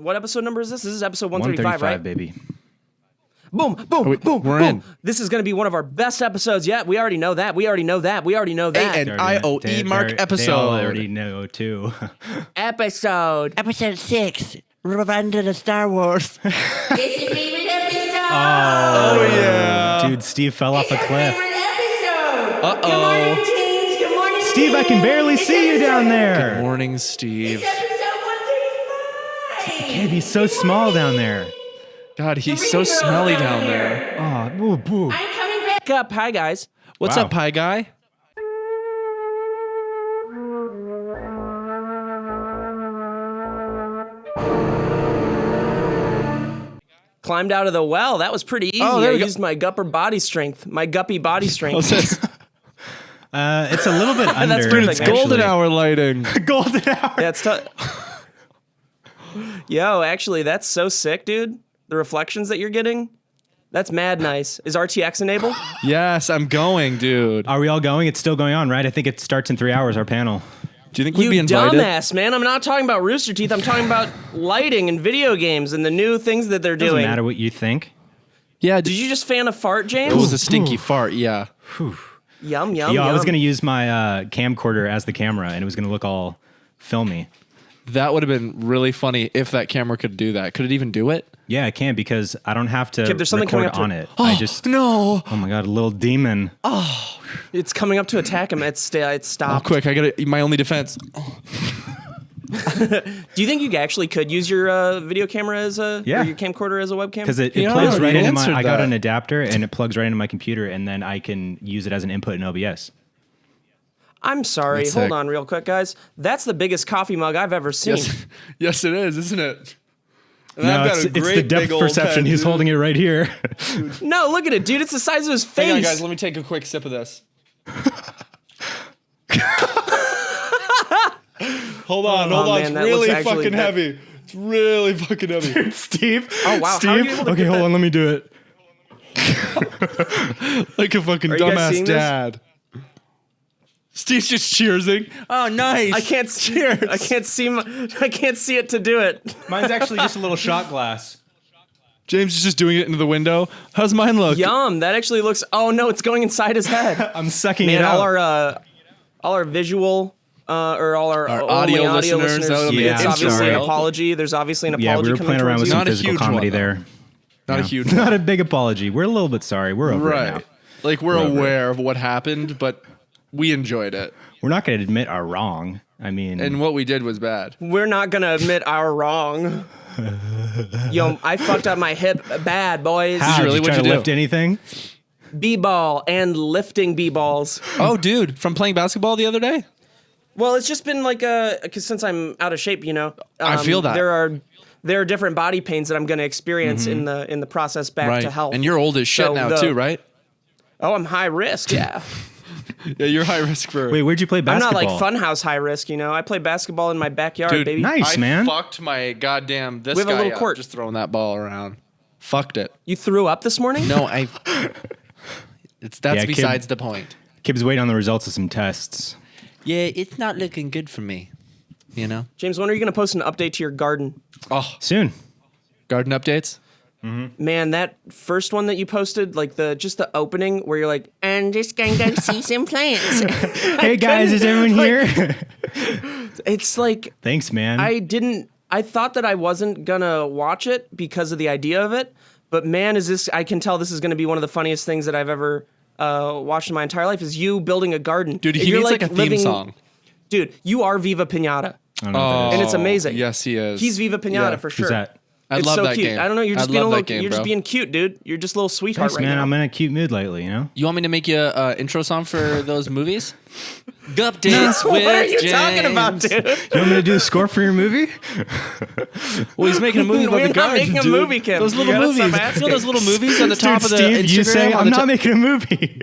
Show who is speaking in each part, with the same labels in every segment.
Speaker 1: what episode number is this? This is episode 135, right?
Speaker 2: baby.
Speaker 1: Boom, boom, boom,
Speaker 3: we're
Speaker 1: boom.
Speaker 3: in.
Speaker 1: This is going to be one of our best episodes yet. We already know that. We already know that.
Speaker 3: ANIOE mark episode.
Speaker 2: They all already know, too.
Speaker 1: Episode
Speaker 4: 6. Revenge of the Star Wars.
Speaker 5: It's your favorite episode.
Speaker 3: Oh, yeah.
Speaker 2: Dude, Steve fell off a
Speaker 5: It's our
Speaker 2: cliff.
Speaker 5: favorite episode.
Speaker 3: Uh-oh.
Speaker 5: Good morning, James. Good morning,
Speaker 2: Steve, I can barely
Speaker 5: It's
Speaker 2: see you down there.
Speaker 3: Good morning, Steve.
Speaker 5: It's episode 135.
Speaker 2: Kid, he's so small down there.
Speaker 3: God, he's so smelly down there.
Speaker 2: Oh, boo, boo.
Speaker 5: I'm coming back.
Speaker 1: up. Hi, guys.
Speaker 3: What's
Speaker 2: Wow.
Speaker 3: up, pie guy?
Speaker 1: Climbed out of the well. That was pretty easy.
Speaker 3: Oh, there
Speaker 1: I
Speaker 3: we go.
Speaker 1: used my gupper body strength. My guppy body strength.
Speaker 3: What's this?
Speaker 2: It's a little bit under.
Speaker 1: That's perfect,
Speaker 3: It's golden
Speaker 2: actually.
Speaker 3: hour lighting.
Speaker 2: Golden hour.
Speaker 1: Yeah, it's Yo, actually, that's so sick, dude. The reflections that you're getting, that's mad nice. Is RTX enabled?
Speaker 3: Yes, I'm going, dude.
Speaker 2: Are we all going? It's still going on, right? I think it starts in 3 hours, our panel.
Speaker 3: Do you think we'd
Speaker 1: You
Speaker 3: be invited?
Speaker 1: dumbass, man. I'm not talking about Rooster Teeth. I'm talking about lighting and video games and the new things that they're
Speaker 2: Doesn't
Speaker 1: doing.
Speaker 2: matter what you think.
Speaker 3: Yeah,
Speaker 1: Did you just fan a fart, James?
Speaker 3: it was a stinky fart, yeah.
Speaker 1: Yum, yum,
Speaker 2: Yo, I was
Speaker 1: yum.
Speaker 2: going to use my camcorder as the camera, and it was going to look all filmy.
Speaker 3: That would have been really funny if that camera could do that. Could it even do it?
Speaker 2: Yeah, I can because I don't have to
Speaker 1: Kip, there's something coming
Speaker 2: record
Speaker 1: up to-
Speaker 2: on it. I just
Speaker 3: No.
Speaker 2: oh my god, a little demon.
Speaker 1: It's coming up to attack him. It's
Speaker 3: Oh,
Speaker 1: stopped.
Speaker 3: quick, I got my only defense.
Speaker 1: Do you think you actually could use your video camera as a
Speaker 2: Yeah.
Speaker 1: or your camcorder as a webcam?
Speaker 2: Because it
Speaker 3: Yeah,
Speaker 2: plugs
Speaker 3: you
Speaker 2: right into my.
Speaker 3: answered
Speaker 2: I got
Speaker 3: that.
Speaker 2: an adapter and it plugs right into my computer, and then I can use it as an input in OBS.
Speaker 1: I'm sorry.
Speaker 3: That's
Speaker 1: Hold
Speaker 3: sick.
Speaker 1: on real quick, guys. That's the biggest coffee mug I've ever seen.
Speaker 3: Yes, it is, isn't it? And
Speaker 2: No,
Speaker 3: I've got
Speaker 2: it's,
Speaker 3: a
Speaker 2: it's the
Speaker 3: great
Speaker 2: depth
Speaker 3: big old
Speaker 2: perception.
Speaker 3: head,
Speaker 2: He's
Speaker 3: dude.
Speaker 2: holding it right here.
Speaker 1: No, look at it, dude. It's the size of his face.
Speaker 3: Hang on, guys. Let me take a quick sip of this. Hold on.
Speaker 1: man,
Speaker 3: It's
Speaker 1: that
Speaker 3: really
Speaker 1: looks actually
Speaker 3: fucking
Speaker 1: that-
Speaker 3: heavy. It's really fucking heavy.
Speaker 2: Steve.
Speaker 1: Oh, wow. How are
Speaker 2: Steve.
Speaker 1: you able to
Speaker 2: Okay,
Speaker 1: get
Speaker 2: hold
Speaker 1: that?
Speaker 2: on. Let me do it.
Speaker 3: Like a fucking
Speaker 1: Are you guys
Speaker 3: dumbass
Speaker 1: seeing this?
Speaker 3: dad. Steve's just cheersing. Oh, nice.
Speaker 1: I can't
Speaker 3: Cheers.
Speaker 1: I can't see. I can't see it to do it.
Speaker 2: Mine's actually just a little shot glass.
Speaker 3: James is just doing it into the window. How's mine look?
Speaker 1: Yum. That actually looks. Oh no, it's going inside his head.
Speaker 2: I'm sucking
Speaker 1: Man,
Speaker 2: it out.
Speaker 1: all our visual. Or all our,
Speaker 3: Our
Speaker 1: only
Speaker 3: audio
Speaker 1: audio
Speaker 3: listeners, that'll
Speaker 2: be
Speaker 1: it's obviously
Speaker 2: sorry.
Speaker 1: an apology. There's obviously an apology
Speaker 2: yeah, we were
Speaker 1: coming
Speaker 2: playing around with
Speaker 1: towards
Speaker 2: some
Speaker 3: Not a
Speaker 2: physical
Speaker 3: huge
Speaker 2: comedy
Speaker 3: one, though.
Speaker 2: there.
Speaker 3: Not a
Speaker 2: Yeah.
Speaker 3: huge
Speaker 2: Not a big apology. We're a little bit sorry. We're over it now.
Speaker 3: Right. Like, we're
Speaker 2: Over it.
Speaker 3: aware of what happened, but we enjoyed it.
Speaker 2: We're not going to admit our wrong. I mean,
Speaker 3: And what we did was bad.
Speaker 1: We're not gonna admit our wrong. Yo, I fucked up my hip bad, boys.
Speaker 2: how,
Speaker 3: really
Speaker 2: did you try
Speaker 3: what
Speaker 2: to
Speaker 3: you do?
Speaker 2: lift anything?
Speaker 1: B-ball and lifting B-balls.
Speaker 3: Oh, dude, from playing basketball the other day?
Speaker 1: Well, it's just been like cause since I'm out of shape, you know.
Speaker 3: I feel that.
Speaker 1: There are different body pains that I'm gonna experience in the process back to health.
Speaker 3: And you're old as shit
Speaker 1: So
Speaker 3: now,
Speaker 1: the-
Speaker 3: too, right?
Speaker 1: Oh, I'm high risk, yeah.
Speaker 3: Yeah, you're high risk for...
Speaker 2: Wait, where'd you play
Speaker 1: I'm
Speaker 2: basketball?
Speaker 1: not like funhouse high risk, you know. I play basketball in my backyard,
Speaker 3: Dude,
Speaker 1: baby.
Speaker 2: Nice,
Speaker 3: I
Speaker 2: man.
Speaker 3: fucked my goddamn... This
Speaker 1: We have a
Speaker 3: guy
Speaker 1: little
Speaker 3: up
Speaker 1: court.
Speaker 3: just throwing that ball around. Fucked it.
Speaker 1: You threw up this morning?
Speaker 3: No, that's
Speaker 2: Yeah, Kib-
Speaker 3: besides the point.
Speaker 2: Kib's waiting on the results of some tests.
Speaker 4: Yeah, it's not looking good for me. You know?
Speaker 1: James, when are you gonna post an update to your garden?
Speaker 3: Oh,
Speaker 2: Soon.
Speaker 3: garden updates?
Speaker 1: Man, that first one that you posted, like the opening where you're like, I'm just going to go see some plants.
Speaker 2: Hey guys, is everyone here?
Speaker 1: It's like
Speaker 2: Thanks, man.
Speaker 1: I thought that I wasn't gonna watch it because of the idea of it, but man, I can tell this is gonna be one of the funniest things that I've ever watched in my entire life is you building a garden.
Speaker 3: Dude, he
Speaker 1: You're
Speaker 3: needs like a theme
Speaker 1: living-
Speaker 3: song.
Speaker 1: Dude, you are Viva Pinata.
Speaker 2: I don't know what that is.
Speaker 1: And it's amazing.
Speaker 3: Yes, he is.
Speaker 1: He's Viva Pinata
Speaker 3: Yeah.
Speaker 1: for sure.
Speaker 2: Who's that?
Speaker 3: I
Speaker 1: It's
Speaker 3: love
Speaker 1: so
Speaker 3: that
Speaker 1: cute.
Speaker 3: game.
Speaker 1: I don't know, you're just
Speaker 3: I
Speaker 1: being a
Speaker 3: love
Speaker 1: little
Speaker 3: that game,
Speaker 1: you're just
Speaker 3: bro.
Speaker 1: being cute, dude. You're just a little sweetheart
Speaker 2: Thanks,
Speaker 1: right
Speaker 2: man.
Speaker 1: now.
Speaker 2: I'm in a cute mood lately, you know?
Speaker 3: You want me to make you an intro song for those movies? Updates
Speaker 1: What
Speaker 3: with
Speaker 1: are you talking about,
Speaker 3: James.
Speaker 1: dude?
Speaker 2: You want me to do the score for your movie?
Speaker 3: Well, he's making a movie about
Speaker 1: We're
Speaker 3: the
Speaker 1: not
Speaker 3: garden,
Speaker 1: making a
Speaker 3: dude.
Speaker 1: movie, Kim.
Speaker 3: Those
Speaker 1: You
Speaker 3: little
Speaker 1: gotta
Speaker 3: movies.
Speaker 1: stop
Speaker 3: You
Speaker 1: asking.
Speaker 3: know those little movies on the top of the
Speaker 2: Steve,
Speaker 3: Instagram?
Speaker 2: you say
Speaker 3: on
Speaker 2: I'm
Speaker 3: the
Speaker 2: not
Speaker 3: top-
Speaker 2: making a movie.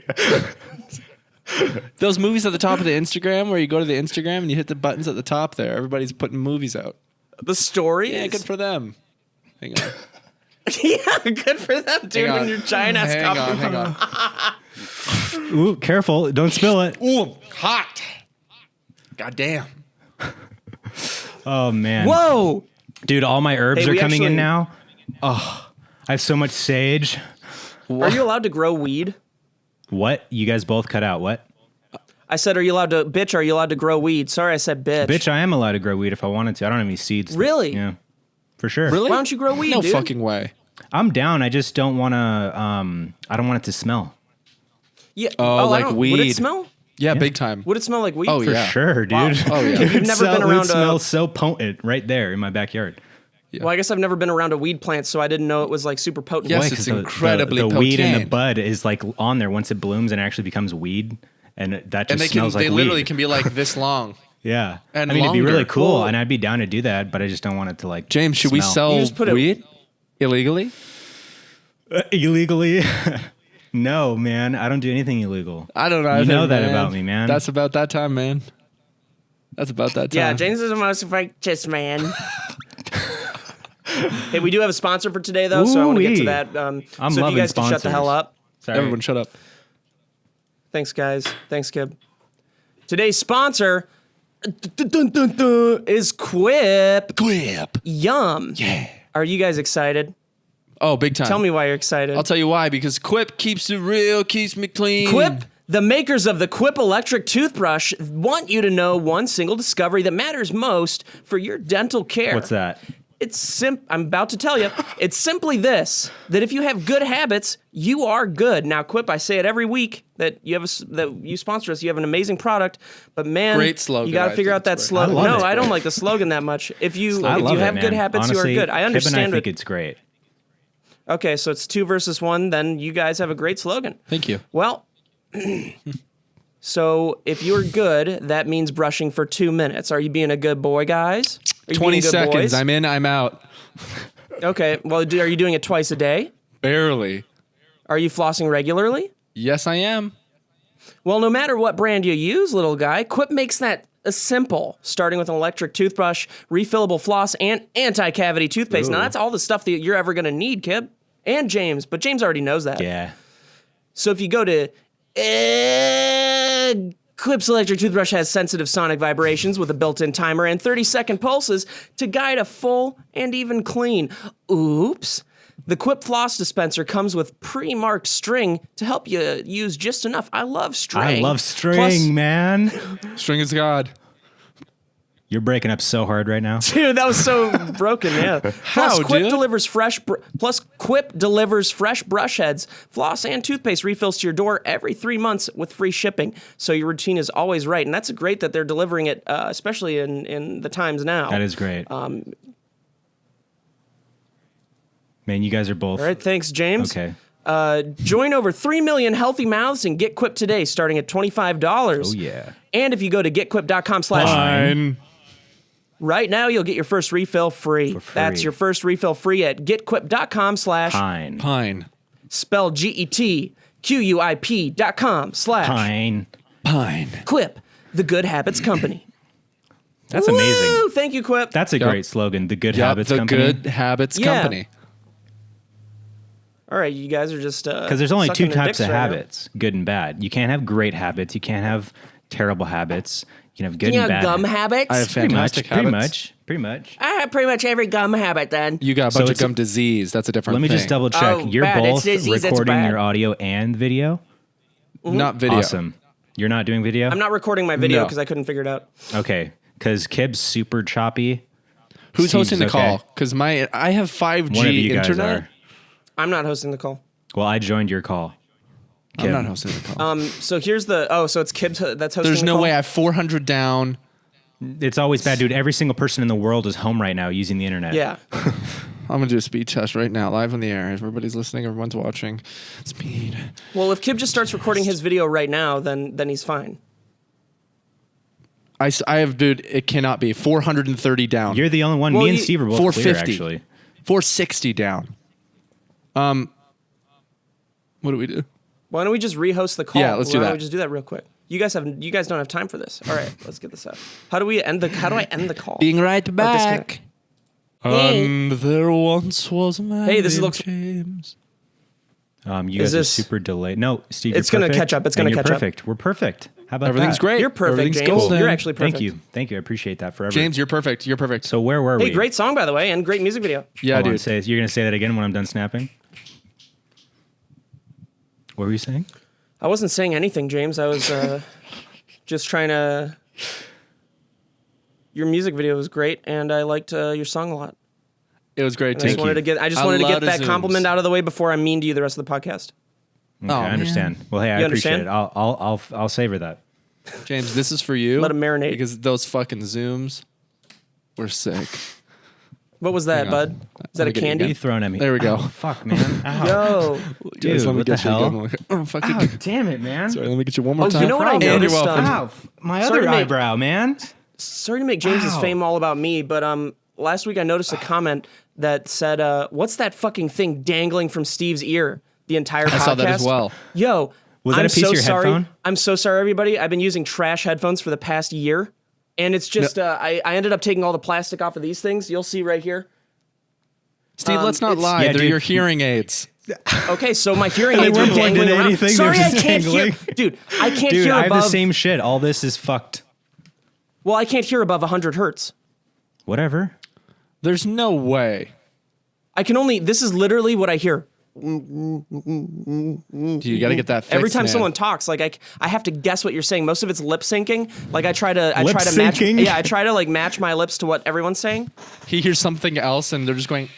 Speaker 3: Those movies at the top of the Instagram where you go to the Instagram and you hit the buttons at the top there. Everybody's putting movies out.
Speaker 1: The story?
Speaker 3: Yeah, good for them. Hang on.
Speaker 1: Yeah, good for them, dude.
Speaker 3: Hang on.
Speaker 1: When your giant ass
Speaker 3: Hang
Speaker 1: coffee.
Speaker 3: on.
Speaker 2: Ooh, careful. Don't spill it.
Speaker 3: Ooh, hot. God damn.
Speaker 2: Oh, man.
Speaker 1: Whoa!
Speaker 2: Dude, all my herbs
Speaker 1: Hey,
Speaker 2: are
Speaker 1: we
Speaker 2: coming in
Speaker 1: actually-
Speaker 2: now. Oh, I have so much sage.
Speaker 1: Are you allowed to grow weed?
Speaker 2: What? You guys both cut out. What?
Speaker 1: I said, are you allowed to grow weed? Sorry, I said bitch.
Speaker 2: Bitch, I am allowed to grow weed if I wanted to. I don't have any seeds.
Speaker 1: Really?
Speaker 2: Yeah. For sure.
Speaker 3: Really?
Speaker 1: Why don't you grow weed,
Speaker 3: No
Speaker 1: dude?
Speaker 3: fucking way.
Speaker 2: I'm down. I just don't want to, I don't want it to smell.
Speaker 1: Yeah.
Speaker 3: Oh,
Speaker 1: I
Speaker 3: like
Speaker 1: don't- Would
Speaker 3: weed.
Speaker 1: it smell?
Speaker 3: Yeah, big time.
Speaker 1: Would it smell like weed?
Speaker 3: Oh,
Speaker 2: For
Speaker 3: yeah.
Speaker 2: sure, dude.
Speaker 1: Wow.
Speaker 3: Oh, yeah.
Speaker 1: You've never been
Speaker 2: It
Speaker 1: around a...
Speaker 2: smells so potent right there in my backyard.
Speaker 1: Well, I guess I've never been around a weed plant, so I didn't know it was like super potent.
Speaker 3: Yes,
Speaker 2: Why?
Speaker 3: it's
Speaker 2: 'Cause the-
Speaker 3: incredibly
Speaker 2: the weed in the
Speaker 3: potent.
Speaker 2: bud is like on there once it blooms and actually becomes weed, and that just
Speaker 3: And they
Speaker 2: smells like
Speaker 3: literally
Speaker 2: weed.
Speaker 3: can be like this long.
Speaker 2: Yeah,
Speaker 3: and
Speaker 2: I mean, it'd be really
Speaker 3: longer.
Speaker 2: cool,
Speaker 1: Cool.
Speaker 2: and I'd be down to do that, but I just don't want it to like.
Speaker 3: James, should we
Speaker 2: smell.
Speaker 3: sell
Speaker 1: You just put it-
Speaker 3: weed illegally?
Speaker 2: Illegally? No, man, I don't do anything illegal.
Speaker 3: I don't know.
Speaker 2: You know that about me, man.
Speaker 3: That's about that time, man. That's about that time.
Speaker 1: Yeah, James is the most righteous man. Hey, we do have a sponsor for today, though, so I want to get to
Speaker 2: Ooh-wee.
Speaker 1: that.
Speaker 2: I'm
Speaker 1: so if you
Speaker 2: loving
Speaker 1: guys can shut the hell
Speaker 2: sponsors.
Speaker 1: up.
Speaker 2: Sorry.
Speaker 3: Everyone, shut up.
Speaker 1: Thanks, guys. Thanks, Kib. Today's sponsor is Quip.
Speaker 3: Quip.
Speaker 1: Yum.
Speaker 3: Yeah.
Speaker 1: Are you guys excited?
Speaker 3: Oh, big time.
Speaker 1: Tell me why you're excited.
Speaker 3: I'll tell you why. Because Quip keeps it real, keeps me clean.
Speaker 1: Quip, the makers of the Quip electric toothbrush, want you to know one single discovery that matters most for your dental care.
Speaker 2: What's that?
Speaker 1: I'm about to tell you. It's simply this: that if you have good habits, you are good. Now, Quip, I say it every week that you sponsor us. You have an amazing product, but man,
Speaker 3: Great slogan.
Speaker 1: you got
Speaker 3: I
Speaker 1: to figure
Speaker 3: think
Speaker 1: out that
Speaker 3: it's great.
Speaker 1: slogan.
Speaker 2: I love
Speaker 1: No,
Speaker 2: it.
Speaker 1: I don't like the slogan that much. If you
Speaker 2: I love
Speaker 1: have
Speaker 2: it,
Speaker 1: good
Speaker 2: man.
Speaker 1: habits,
Speaker 2: Honestly,
Speaker 1: you are good. I
Speaker 2: Kip
Speaker 1: understand
Speaker 2: and I
Speaker 1: it.
Speaker 2: think it's great.
Speaker 1: Okay, so it's 2 versus 1. Then you guys have a great slogan.
Speaker 3: Thank you.
Speaker 1: Well, so if you're good, that means brushing for 2 minutes. Are you being a good boy, guys? Are you
Speaker 3: 20
Speaker 1: being good
Speaker 3: seconds.
Speaker 1: boys?
Speaker 3: I'm in, I'm out.
Speaker 1: Okay, well, are you doing it twice a day?
Speaker 3: Barely.
Speaker 1: Are you flossing regularly?
Speaker 3: Yes, I am.
Speaker 1: Well, no matter what brand you use, little guy, Quip makes that simple, starting with an electric toothbrush, refillable floss, and anti-cavity toothpaste. Now, that's all the stuff that you're ever going to need, Kib. And James, but James already knows that.
Speaker 2: Yeah.
Speaker 1: So if you go to Quip's electric toothbrush has sensitive sonic vibrations with a built-in timer and 30-second pulses to guide a full and even clean. Oops. The Quip floss dispenser comes with pre-marked string to help you use just enough. I love string.
Speaker 2: I love string,
Speaker 1: Plus-
Speaker 2: man.
Speaker 3: String is God.
Speaker 2: You're breaking up so hard right now.
Speaker 1: Dude, that was so broken. Yeah.
Speaker 3: How,
Speaker 1: Quip
Speaker 3: dude?
Speaker 1: delivers Quip delivers fresh brush heads, floss, and toothpaste refills to your door every 3 months with free shipping. So your routine is always right, and that's great that they're delivering it, especially in the times now.
Speaker 2: That is great. Man, you guys are both.
Speaker 1: All right, thanks, James.
Speaker 2: Okay.
Speaker 1: Join over 3 million healthy mouths and get Quip today, starting at $25.
Speaker 2: Oh, yeah.
Speaker 1: And if you go to getquip.com/
Speaker 3: Fine.
Speaker 1: right now, you'll get your first refill free.
Speaker 2: For free.
Speaker 1: That's your first refill free at getquip.com/
Speaker 2: Pine.
Speaker 3: Pine.
Speaker 1: spell GETQUIP.com/
Speaker 2: Pine.
Speaker 3: Pine.
Speaker 1: Quip, the Good Habits Company.
Speaker 2: That's
Speaker 1: Woo!
Speaker 2: amazing.
Speaker 1: Thank you, Quip.
Speaker 2: That's a
Speaker 3: Yep.
Speaker 2: great slogan. The Good
Speaker 3: Yup,
Speaker 2: Habits
Speaker 3: the
Speaker 2: Company.
Speaker 3: Good Habits
Speaker 1: Yeah.
Speaker 3: Company.
Speaker 1: All right, you guys are just
Speaker 2: Because there's only
Speaker 1: sucking
Speaker 2: two
Speaker 1: their
Speaker 2: types
Speaker 1: dicks
Speaker 2: of
Speaker 1: right now.
Speaker 2: habits, good and bad. You can't have great habits. You can't have terrible habits. You can have good
Speaker 1: You
Speaker 2: and
Speaker 1: know,
Speaker 2: bad.
Speaker 1: gum habits.
Speaker 3: I have
Speaker 2: Pretty much.
Speaker 3: fantastic
Speaker 2: Pretty
Speaker 3: habits.
Speaker 2: much. Pretty much.
Speaker 1: I have pretty much every gum habit then.
Speaker 3: You got a
Speaker 2: So
Speaker 3: bunch of
Speaker 2: it's-
Speaker 3: gum disease. That's a different
Speaker 2: Let me
Speaker 3: thing.
Speaker 2: just double check.
Speaker 1: Oh,
Speaker 2: You're
Speaker 1: bad. It's
Speaker 2: both
Speaker 1: disease. It's
Speaker 2: recording
Speaker 1: bad.
Speaker 2: your audio and video.
Speaker 3: Not video.
Speaker 2: Awesome. You're not doing video?
Speaker 1: I'm not recording my video
Speaker 3: No.
Speaker 1: because I couldn't figure it out.
Speaker 2: Okay. Because Kib's super choppy.
Speaker 3: Who's
Speaker 2: Steve's
Speaker 3: hosting the
Speaker 2: okay.
Speaker 3: call? Because I have 5G
Speaker 2: One of you guys
Speaker 3: internet.
Speaker 2: are.
Speaker 1: I'm not hosting the call.
Speaker 2: Well, I joined your call.
Speaker 3: I'm not hosting the call.
Speaker 1: So here's the so it's Kib that's hosting.
Speaker 3: There's
Speaker 1: the
Speaker 3: no
Speaker 1: call?
Speaker 3: way I have 400 down.
Speaker 2: It's always bad, dude. Every single person in the world is home right now using the internet.
Speaker 1: Yeah.
Speaker 3: I'm gonna do a speed test right now, live on the air. Everybody's listening. Everyone's watching. Speed.
Speaker 1: Well, if Kib just starts recording his video right now, then he's fine.
Speaker 3: I have, dude. It cannot be 430 down.
Speaker 2: You're the only one.
Speaker 1: Well,
Speaker 2: Me and
Speaker 1: you-
Speaker 2: Steve are both
Speaker 3: 450.
Speaker 2: clear, actually.
Speaker 3: 460 down. What do we do?
Speaker 1: Why don't we just rehost the call?
Speaker 3: Yeah, let's do
Speaker 1: Why
Speaker 3: that.
Speaker 1: don't we just do that real quick? You guys don't have time for this. All right, let's get this out. How do I end the call?
Speaker 3: Being right
Speaker 1: disconnect.
Speaker 3: back.
Speaker 1: Hey.
Speaker 3: And there once was a man.
Speaker 1: Hey, this
Speaker 3: named
Speaker 1: looks-
Speaker 3: James.
Speaker 2: You
Speaker 1: Is
Speaker 2: guys are
Speaker 1: this-
Speaker 2: super delayed. No, Steve,
Speaker 1: It's
Speaker 2: you're
Speaker 1: gonna
Speaker 2: perfect,
Speaker 1: catch up. It's
Speaker 2: and
Speaker 1: gonna
Speaker 2: you're
Speaker 1: catch up.
Speaker 2: perfect. We're perfect. How about
Speaker 3: Everything's
Speaker 2: that?
Speaker 3: great.
Speaker 1: You're perfect,
Speaker 3: Everything's
Speaker 1: James.
Speaker 3: golden.
Speaker 1: You're actually perfect.
Speaker 2: Thank you. I appreciate that forever.
Speaker 3: James, you're perfect. You're perfect.
Speaker 2: So where were we?
Speaker 1: Hey, great song, by the way, and great music video.
Speaker 3: Yeah,
Speaker 2: Hold on,
Speaker 3: dude.
Speaker 2: you're gonna say that again when I'm done snapping. What were you saying?
Speaker 1: I wasn't saying anything, James. I was just trying to. Your music video was great, and I liked your song a lot.
Speaker 3: It was great.
Speaker 1: I just wanted to get that
Speaker 3: Zooms.
Speaker 1: compliment out of the way before I'm mean to you the rest of the podcast.
Speaker 2: Okay, I understand. Well, hey, I
Speaker 1: You
Speaker 2: appreciate
Speaker 1: understand?
Speaker 2: it. I'll savor that.
Speaker 3: James, this is for you.
Speaker 1: Let 'em marinate.
Speaker 3: Because those fucking Zooms were sick.
Speaker 1: What was that,
Speaker 3: Hang on.
Speaker 1: bud? Is that a
Speaker 3: Let me get you
Speaker 2: What are
Speaker 1: candy?
Speaker 2: you throwing at me?
Speaker 3: There we go.
Speaker 2: Ow, fuck, man. Ow.
Speaker 1: Yo.
Speaker 2: Dude,
Speaker 3: Guys, let me
Speaker 2: what the
Speaker 3: get you
Speaker 2: hell?
Speaker 3: again. Oh, fucking.
Speaker 2: Ow, damn it, man.
Speaker 3: Sorry, let me get you one more
Speaker 1: Oh,
Speaker 3: time.
Speaker 1: you know what I
Speaker 2: problem?
Speaker 3: And you're
Speaker 1: noticed?
Speaker 3: welcome.
Speaker 2: Ow, my
Speaker 1: Sorry
Speaker 2: other
Speaker 1: to make-
Speaker 2: eyebrow, man.
Speaker 1: Sorry to make James's
Speaker 2: Ow.
Speaker 1: fame all about me, but last week I noticed a comment that said, "What's that fucking thing dangling from Steve's ear?" The entire podcast.
Speaker 3: I saw that as well.
Speaker 1: Yo,
Speaker 2: Was that
Speaker 1: I'm
Speaker 2: a piece
Speaker 1: so
Speaker 2: of your
Speaker 1: sorry.
Speaker 2: headphone?
Speaker 1: I'm so sorry, everybody. I've been using trash headphones for the past year, and it's just I ended up taking all the plastic off of these things. You'll see right here.
Speaker 3: Steve, let's not
Speaker 1: it's-
Speaker 3: lie.
Speaker 2: Yeah,
Speaker 3: They're
Speaker 2: dude.
Speaker 3: your hearing aids.
Speaker 1: Okay, so my hearing aids
Speaker 2: weren't
Speaker 1: are
Speaker 2: plugged
Speaker 1: dangling
Speaker 2: into
Speaker 1: around.
Speaker 2: anything,
Speaker 1: Sorry,
Speaker 2: they're
Speaker 1: I
Speaker 2: just
Speaker 1: can't hear.
Speaker 2: dangling.
Speaker 1: Dude, I can't
Speaker 2: Dude,
Speaker 1: hear
Speaker 2: I have
Speaker 1: above.
Speaker 2: the same shit. All this is fucked.
Speaker 1: Well, I can't hear above 100 hertz.
Speaker 2: Whatever.
Speaker 3: There's no way.
Speaker 1: I can only. This is literally what I hear.
Speaker 3: You got to get that fixed,
Speaker 1: Every time
Speaker 3: man.
Speaker 1: someone talks, like I have to guess what you're saying. Most of it's lip syncing. Like I try to match.
Speaker 2: Lip-syncing?
Speaker 1: Yeah, I try to like match my lips to what everyone's saying.
Speaker 3: He hears something else and they're just going,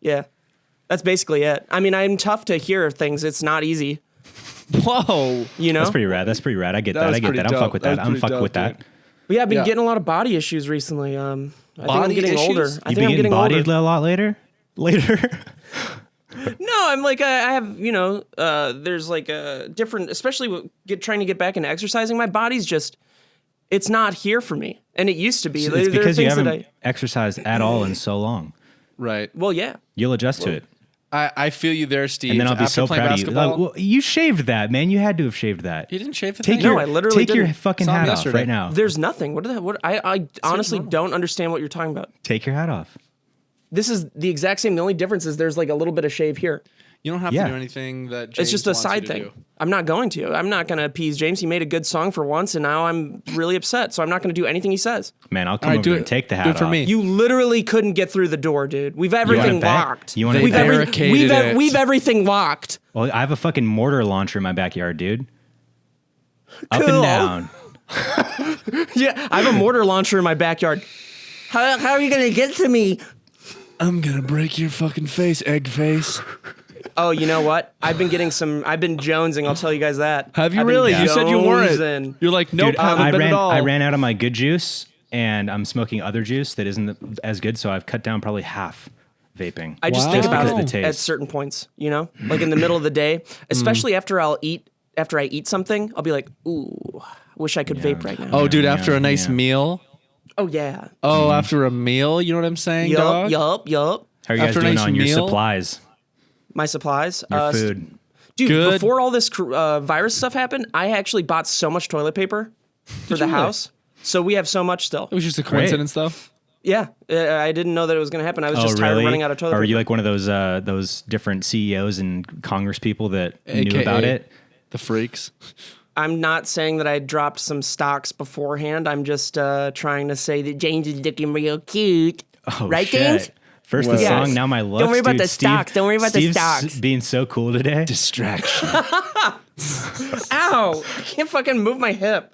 Speaker 1: Yeah, that's basically it. I mean, I'm tough to hear things. It's not easy.
Speaker 3: whoa.
Speaker 1: You know.
Speaker 2: That's pretty rad. That's pretty rad. I get
Speaker 3: That
Speaker 2: that.
Speaker 3: was
Speaker 2: I get
Speaker 3: pretty
Speaker 2: that. I'm
Speaker 3: dope.
Speaker 2: fuck with
Speaker 3: That
Speaker 2: that.
Speaker 3: was
Speaker 2: I'm
Speaker 3: pretty
Speaker 2: fuck
Speaker 3: dope,
Speaker 2: with that.
Speaker 3: dude.
Speaker 1: But yeah, I've been
Speaker 3: Yeah.
Speaker 1: getting a lot of body issues recently. I think I'm
Speaker 3: Body
Speaker 1: getting older.
Speaker 3: issues?
Speaker 1: I
Speaker 2: You
Speaker 1: think I'm
Speaker 2: begin
Speaker 1: getting
Speaker 2: bodied
Speaker 1: older.
Speaker 2: a lot later.
Speaker 1: No, I'm like I have there's like a different, especially trying to get back into exercising. My body's just it's not here for me, and it used to be.
Speaker 2: It's
Speaker 1: There are
Speaker 2: because you
Speaker 1: things that
Speaker 2: haven't exercised at all in so long.
Speaker 3: Right.
Speaker 1: Well, yeah.
Speaker 2: You'll adjust to it,
Speaker 3: I feel you there, Steve.
Speaker 2: and then I'll be
Speaker 3: After
Speaker 2: so
Speaker 3: playing
Speaker 2: proud of you.
Speaker 3: basketball,
Speaker 2: Like, well, you shaved that, man. You had to have shaved that.
Speaker 3: you didn't shave the
Speaker 2: Take
Speaker 3: thing?
Speaker 2: your,
Speaker 1: No, I literally
Speaker 2: take your
Speaker 1: didn't.
Speaker 2: fucking
Speaker 3: Saw him
Speaker 2: hat off
Speaker 3: yesterday.
Speaker 2: right now.
Speaker 1: There's nothing. I honestly don't understand what you're talking about.
Speaker 2: Take your hat off.
Speaker 1: This is the exact same. The only difference is there's like a little bit of shave here.
Speaker 3: You don't have
Speaker 2: Yeah.
Speaker 3: to do anything that James
Speaker 1: It's just a
Speaker 3: wants you
Speaker 1: side
Speaker 3: to
Speaker 1: thing.
Speaker 3: do.
Speaker 1: I'm not going to. I'm not going to appease James. He made a good song for once, and now I'm really upset. So I'm not going to do anything he says.
Speaker 2: Man, I'll come
Speaker 3: All right,
Speaker 2: over
Speaker 3: do
Speaker 2: there
Speaker 3: it.
Speaker 2: and take the hat
Speaker 3: Do it for
Speaker 2: off.
Speaker 3: me.
Speaker 1: You literally couldn't get through the door, dude. We've everything
Speaker 2: bet?
Speaker 1: locked.
Speaker 2: You wanna
Speaker 1: we've
Speaker 2: bet?
Speaker 3: Barricaded it.
Speaker 1: we've everything locked.
Speaker 2: Well, I have a fucking mortar launcher in my backyard, dude. Up
Speaker 1: Cool.
Speaker 2: and down.
Speaker 1: Yeah, I have a mortar launcher in my backyard. How are you going to get to me?
Speaker 3: I'm gonna break your fucking face, egg face.
Speaker 1: Oh, you know what? I've been jonesing. I'll tell you guys that.
Speaker 3: Have you
Speaker 1: I've been
Speaker 3: really? You said you weren't.
Speaker 1: jonesing.
Speaker 3: You're like, nope,
Speaker 2: Dude,
Speaker 3: haven't been at all.
Speaker 2: I ran out of my good juice, and I'm smoking other juice that isn't as good, so I've cut down probably half vaping.
Speaker 1: I just
Speaker 3: Wow.
Speaker 1: think
Speaker 3: Just
Speaker 1: about
Speaker 3: because
Speaker 1: it
Speaker 2: of the taste.
Speaker 1: at certain points, you know, like in the middle of the day, especially after I eat something, I'll be like, ooh, wish I could vape right now.
Speaker 3: Oh, dude, after a nice
Speaker 2: yeah.
Speaker 3: meal.
Speaker 1: Oh yeah.
Speaker 3: Oh, after a meal, you know what I'm saying, dog?
Speaker 1: Yup.
Speaker 2: How are you guys
Speaker 3: after a
Speaker 2: doing
Speaker 3: nice
Speaker 2: on your
Speaker 3: meal-
Speaker 2: supplies,
Speaker 1: My supplies.
Speaker 2: your food?
Speaker 1: Dude,
Speaker 3: Good.
Speaker 1: before all this virus stuff happened, I actually bought so much toilet paper for the
Speaker 3: you really?
Speaker 1: house. So we have so much still.
Speaker 3: It was just a coincidence, though.
Speaker 1: Yeah, I didn't know that it was going to happen. I was just tired of running out of toilet
Speaker 2: Or
Speaker 1: paper.
Speaker 2: were you like one of those different CEOs and Congress people that knew
Speaker 3: AKA
Speaker 2: about it?
Speaker 3: The freaks.
Speaker 1: I'm not saying that I dropped some stocks beforehand. I'm just trying to say that James is looking real cute.
Speaker 2: Oh,
Speaker 1: right,
Speaker 2: shit.
Speaker 1: James?
Speaker 2: First the
Speaker 3: Well-
Speaker 2: song,
Speaker 1: Yes.
Speaker 2: now my looks.
Speaker 1: Don't worry about
Speaker 2: Dude,
Speaker 1: the stocks. Don't worry about the
Speaker 2: Steve's
Speaker 1: stocks.
Speaker 2: being so cool today.
Speaker 3: Distraction.
Speaker 1: Ow! I can't fucking move my hip.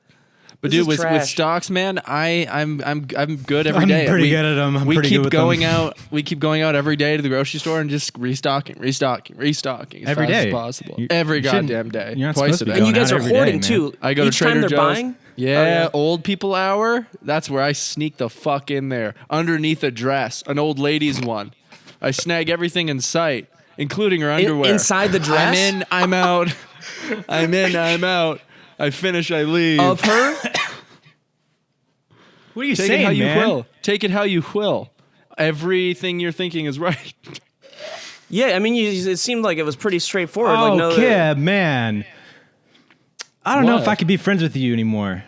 Speaker 3: But
Speaker 1: This
Speaker 3: dude,
Speaker 1: is
Speaker 3: with
Speaker 1: trash.
Speaker 3: stocks, man, I'm good every
Speaker 2: I'm
Speaker 3: day.
Speaker 2: pretty good at 'em. I'm
Speaker 3: we
Speaker 2: pretty
Speaker 3: keep
Speaker 2: good with
Speaker 3: going
Speaker 2: them.
Speaker 3: out. We keep going out every day to the grocery store and just restocking as
Speaker 2: Every
Speaker 3: fast
Speaker 2: day.
Speaker 3: as possible.
Speaker 2: You
Speaker 3: every
Speaker 2: shouldn't-
Speaker 3: goddamn day.
Speaker 2: You're not
Speaker 3: Twice
Speaker 2: supposed
Speaker 3: a
Speaker 2: to be
Speaker 3: day.
Speaker 1: And you
Speaker 2: going
Speaker 1: guys
Speaker 2: out
Speaker 1: are
Speaker 2: every day,
Speaker 1: hoarding
Speaker 2: man.
Speaker 1: too.
Speaker 3: I go to
Speaker 1: Each time
Speaker 3: Trader
Speaker 1: they're
Speaker 3: Joe's.
Speaker 1: buying.
Speaker 3: Yeah,
Speaker 1: Oh,
Speaker 3: old people hour. That's where I sneak the fuck in there underneath a dress, an old lady's one. I snag everything in sight, including her underwear.
Speaker 1: inside the dress?
Speaker 3: I'm in. I'm out. I'm in. I'm out. I finish. I leave.
Speaker 1: Of her.
Speaker 2: What are you
Speaker 3: Take
Speaker 2: saying,
Speaker 3: it how you
Speaker 2: man?
Speaker 3: will. Take it how you will. Everything you're thinking is right.
Speaker 1: Yeah, I mean, it seemed like it was pretty straightforward. like, no,
Speaker 2: Okay, man. I don't know if
Speaker 3: What?
Speaker 2: I could be friends with you anymore.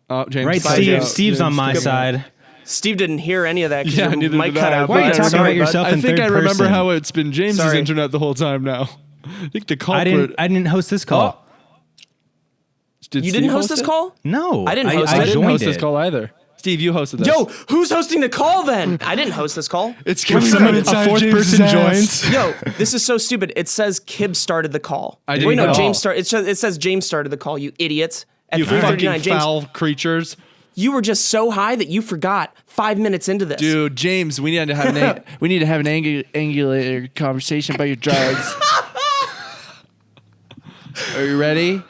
Speaker 3: Oh, James.
Speaker 2: Right,
Speaker 3: Bye,
Speaker 2: Steve?
Speaker 3: Joe.
Speaker 2: Steve's on
Speaker 3: James,
Speaker 2: my
Speaker 3: goodbye.
Speaker 2: side.
Speaker 1: Steve didn't hear any of that. 'cause
Speaker 3: Yeah,
Speaker 1: your
Speaker 3: neither
Speaker 1: mic
Speaker 3: did
Speaker 1: cut
Speaker 3: I.
Speaker 1: out.
Speaker 3: Why are you
Speaker 1: bud.
Speaker 3: talking
Speaker 1: Sorry,
Speaker 2: about yourself?
Speaker 3: I think
Speaker 2: third
Speaker 3: I remember
Speaker 2: person.
Speaker 3: how it's been James's
Speaker 1: Sorry.
Speaker 3: internet the whole time now. I think the
Speaker 2: I
Speaker 3: culprit.
Speaker 2: didn't host this call.
Speaker 3: Did
Speaker 1: You
Speaker 3: Steve
Speaker 1: didn't host
Speaker 3: host
Speaker 1: this
Speaker 3: it?
Speaker 1: call?
Speaker 2: No,
Speaker 1: I didn't host
Speaker 3: I
Speaker 1: it.
Speaker 3: didn't
Speaker 2: joined
Speaker 3: host this
Speaker 2: it.
Speaker 3: call either. Steve, you hosted this.
Speaker 1: Yo, who's hosting the call then? I didn't host this call.
Speaker 3: it's
Speaker 2: When
Speaker 3: coming
Speaker 2: someone,
Speaker 3: inside
Speaker 2: a fourth
Speaker 3: James's
Speaker 2: person
Speaker 3: ass.
Speaker 2: joins.
Speaker 1: Yo, this is so stupid. It says Kib started the call.
Speaker 3: I didn't
Speaker 1: Wait, no,
Speaker 3: call.
Speaker 1: James started. It says James started the call. You idiots. At
Speaker 3: You
Speaker 1: 3:39,
Speaker 3: fucking
Speaker 1: James,
Speaker 3: foul creatures.
Speaker 1: you were just so high that you forgot 5 minutes into this.
Speaker 3: Dude, James, we need to have an angular conversation about your drugs. Are you ready?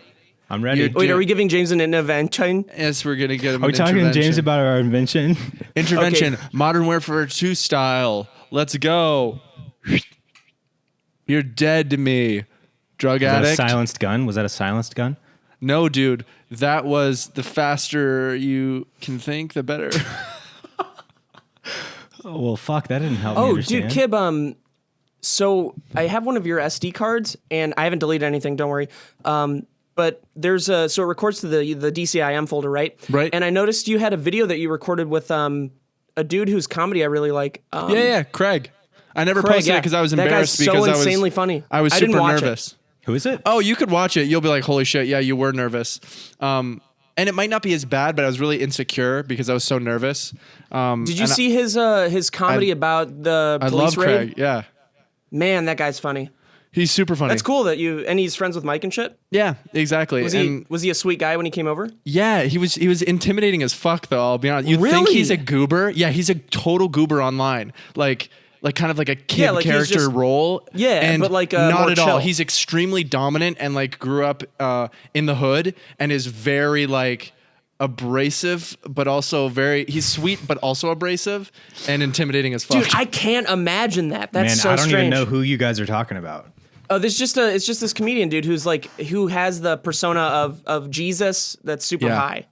Speaker 2: I'm ready.
Speaker 3: You're-
Speaker 1: Wait, are we giving James an intervention?
Speaker 3: Yes, we're gonna get him.
Speaker 2: Are we talking to James about our invention?
Speaker 3: intervention?
Speaker 1: Okay.
Speaker 3: Modern Warfare 2 style. Let's go. You're dead to me, drug
Speaker 2: Was that a
Speaker 3: addict.
Speaker 2: silenced gun? Was that a silenced gun?
Speaker 3: No, dude, that was the faster you can think, the better.
Speaker 2: Oh, well, fuck, that didn't help me
Speaker 1: Oh,
Speaker 2: understand.
Speaker 1: dude, Kib, so I have one of your SD cards, and I haven't deleted anything, don't worry. But there's so it records to the DCIM folder, right?
Speaker 3: Right.
Speaker 1: And I noticed you had a video that you recorded with a dude whose comedy I really like.
Speaker 3: Yeah, Craig. I never
Speaker 1: Craig,
Speaker 3: posted
Speaker 1: yeah.
Speaker 3: it because I was
Speaker 1: That
Speaker 3: embarrassed
Speaker 1: guy's so
Speaker 3: because I was
Speaker 1: insanely funny.
Speaker 3: I was
Speaker 1: I
Speaker 3: super
Speaker 1: didn't watch it.
Speaker 3: nervous.
Speaker 2: Who is it?
Speaker 3: Oh, you could watch it. You'll be like, holy shit, yeah, you were nervous. And it might not be as bad, but I was really insecure because I was so nervous.
Speaker 1: Did you see his comedy about the
Speaker 3: I
Speaker 1: police
Speaker 3: love
Speaker 1: raid?
Speaker 3: Craig. Yeah.
Speaker 1: Man, that guy's funny.
Speaker 3: He's super funny.
Speaker 1: That's cool that and he's friends with Mike and shit.
Speaker 3: Yeah, exactly.
Speaker 1: Was he a sweet guy when he came over?
Speaker 3: Yeah, he was intimidating as fuck though, I'll be honest. You think
Speaker 1: Really?
Speaker 3: he's a goober? Yeah, he's a total goober online. Like kind of like a kid
Speaker 1: Yeah, like he's
Speaker 3: character
Speaker 1: just-
Speaker 3: role.
Speaker 1: Yeah,
Speaker 3: and
Speaker 1: but like,
Speaker 3: not
Speaker 1: more
Speaker 3: at all.
Speaker 1: chill.
Speaker 3: He's extremely dominant and like grew up in the hood and is very like abrasive, but also he's sweet but also abrasive and intimidating as fuck.
Speaker 1: Dude, I can't imagine that. That's
Speaker 2: Man,
Speaker 1: so
Speaker 2: I don't
Speaker 1: strange.
Speaker 2: even know who you guys are talking about.
Speaker 1: Oh, it's just this comedian dude who has the persona of Jesus that's super
Speaker 3: Yeah.
Speaker 1: high.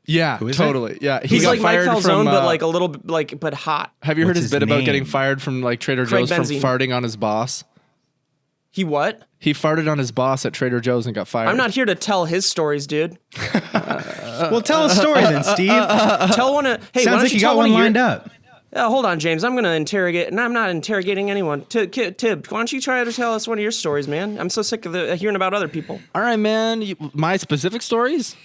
Speaker 3: yeah,
Speaker 2: is it?
Speaker 3: totally. Yeah, he
Speaker 1: He's
Speaker 3: got
Speaker 1: like Mike
Speaker 3: fired
Speaker 1: Falzone,
Speaker 3: from
Speaker 1: but like a little bit but hot.
Speaker 3: have you heard
Speaker 2: What's
Speaker 3: his
Speaker 2: his
Speaker 3: bit about
Speaker 2: name?
Speaker 3: getting fired from like Trader
Speaker 1: Craig
Speaker 3: Joe's
Speaker 1: Benzine.
Speaker 3: from farting on his boss?
Speaker 1: He what?
Speaker 3: He farted on his boss at Trader Joe's and got fired.
Speaker 1: I'm not here to tell his stories, dude.
Speaker 2: Well, tell a story then, Steve.
Speaker 1: Tell one of hey, why
Speaker 2: Sounds
Speaker 1: don't
Speaker 2: like you got
Speaker 1: tell
Speaker 2: one
Speaker 1: of your-
Speaker 2: lined up.
Speaker 1: Hold on, James. I'm gonna interrogate, and I'm not interrogating anyone. Tib, why don't you try to tell us one of your stories, man? I'm so sick of hearing about other people.
Speaker 3: All right, man. My specific stories?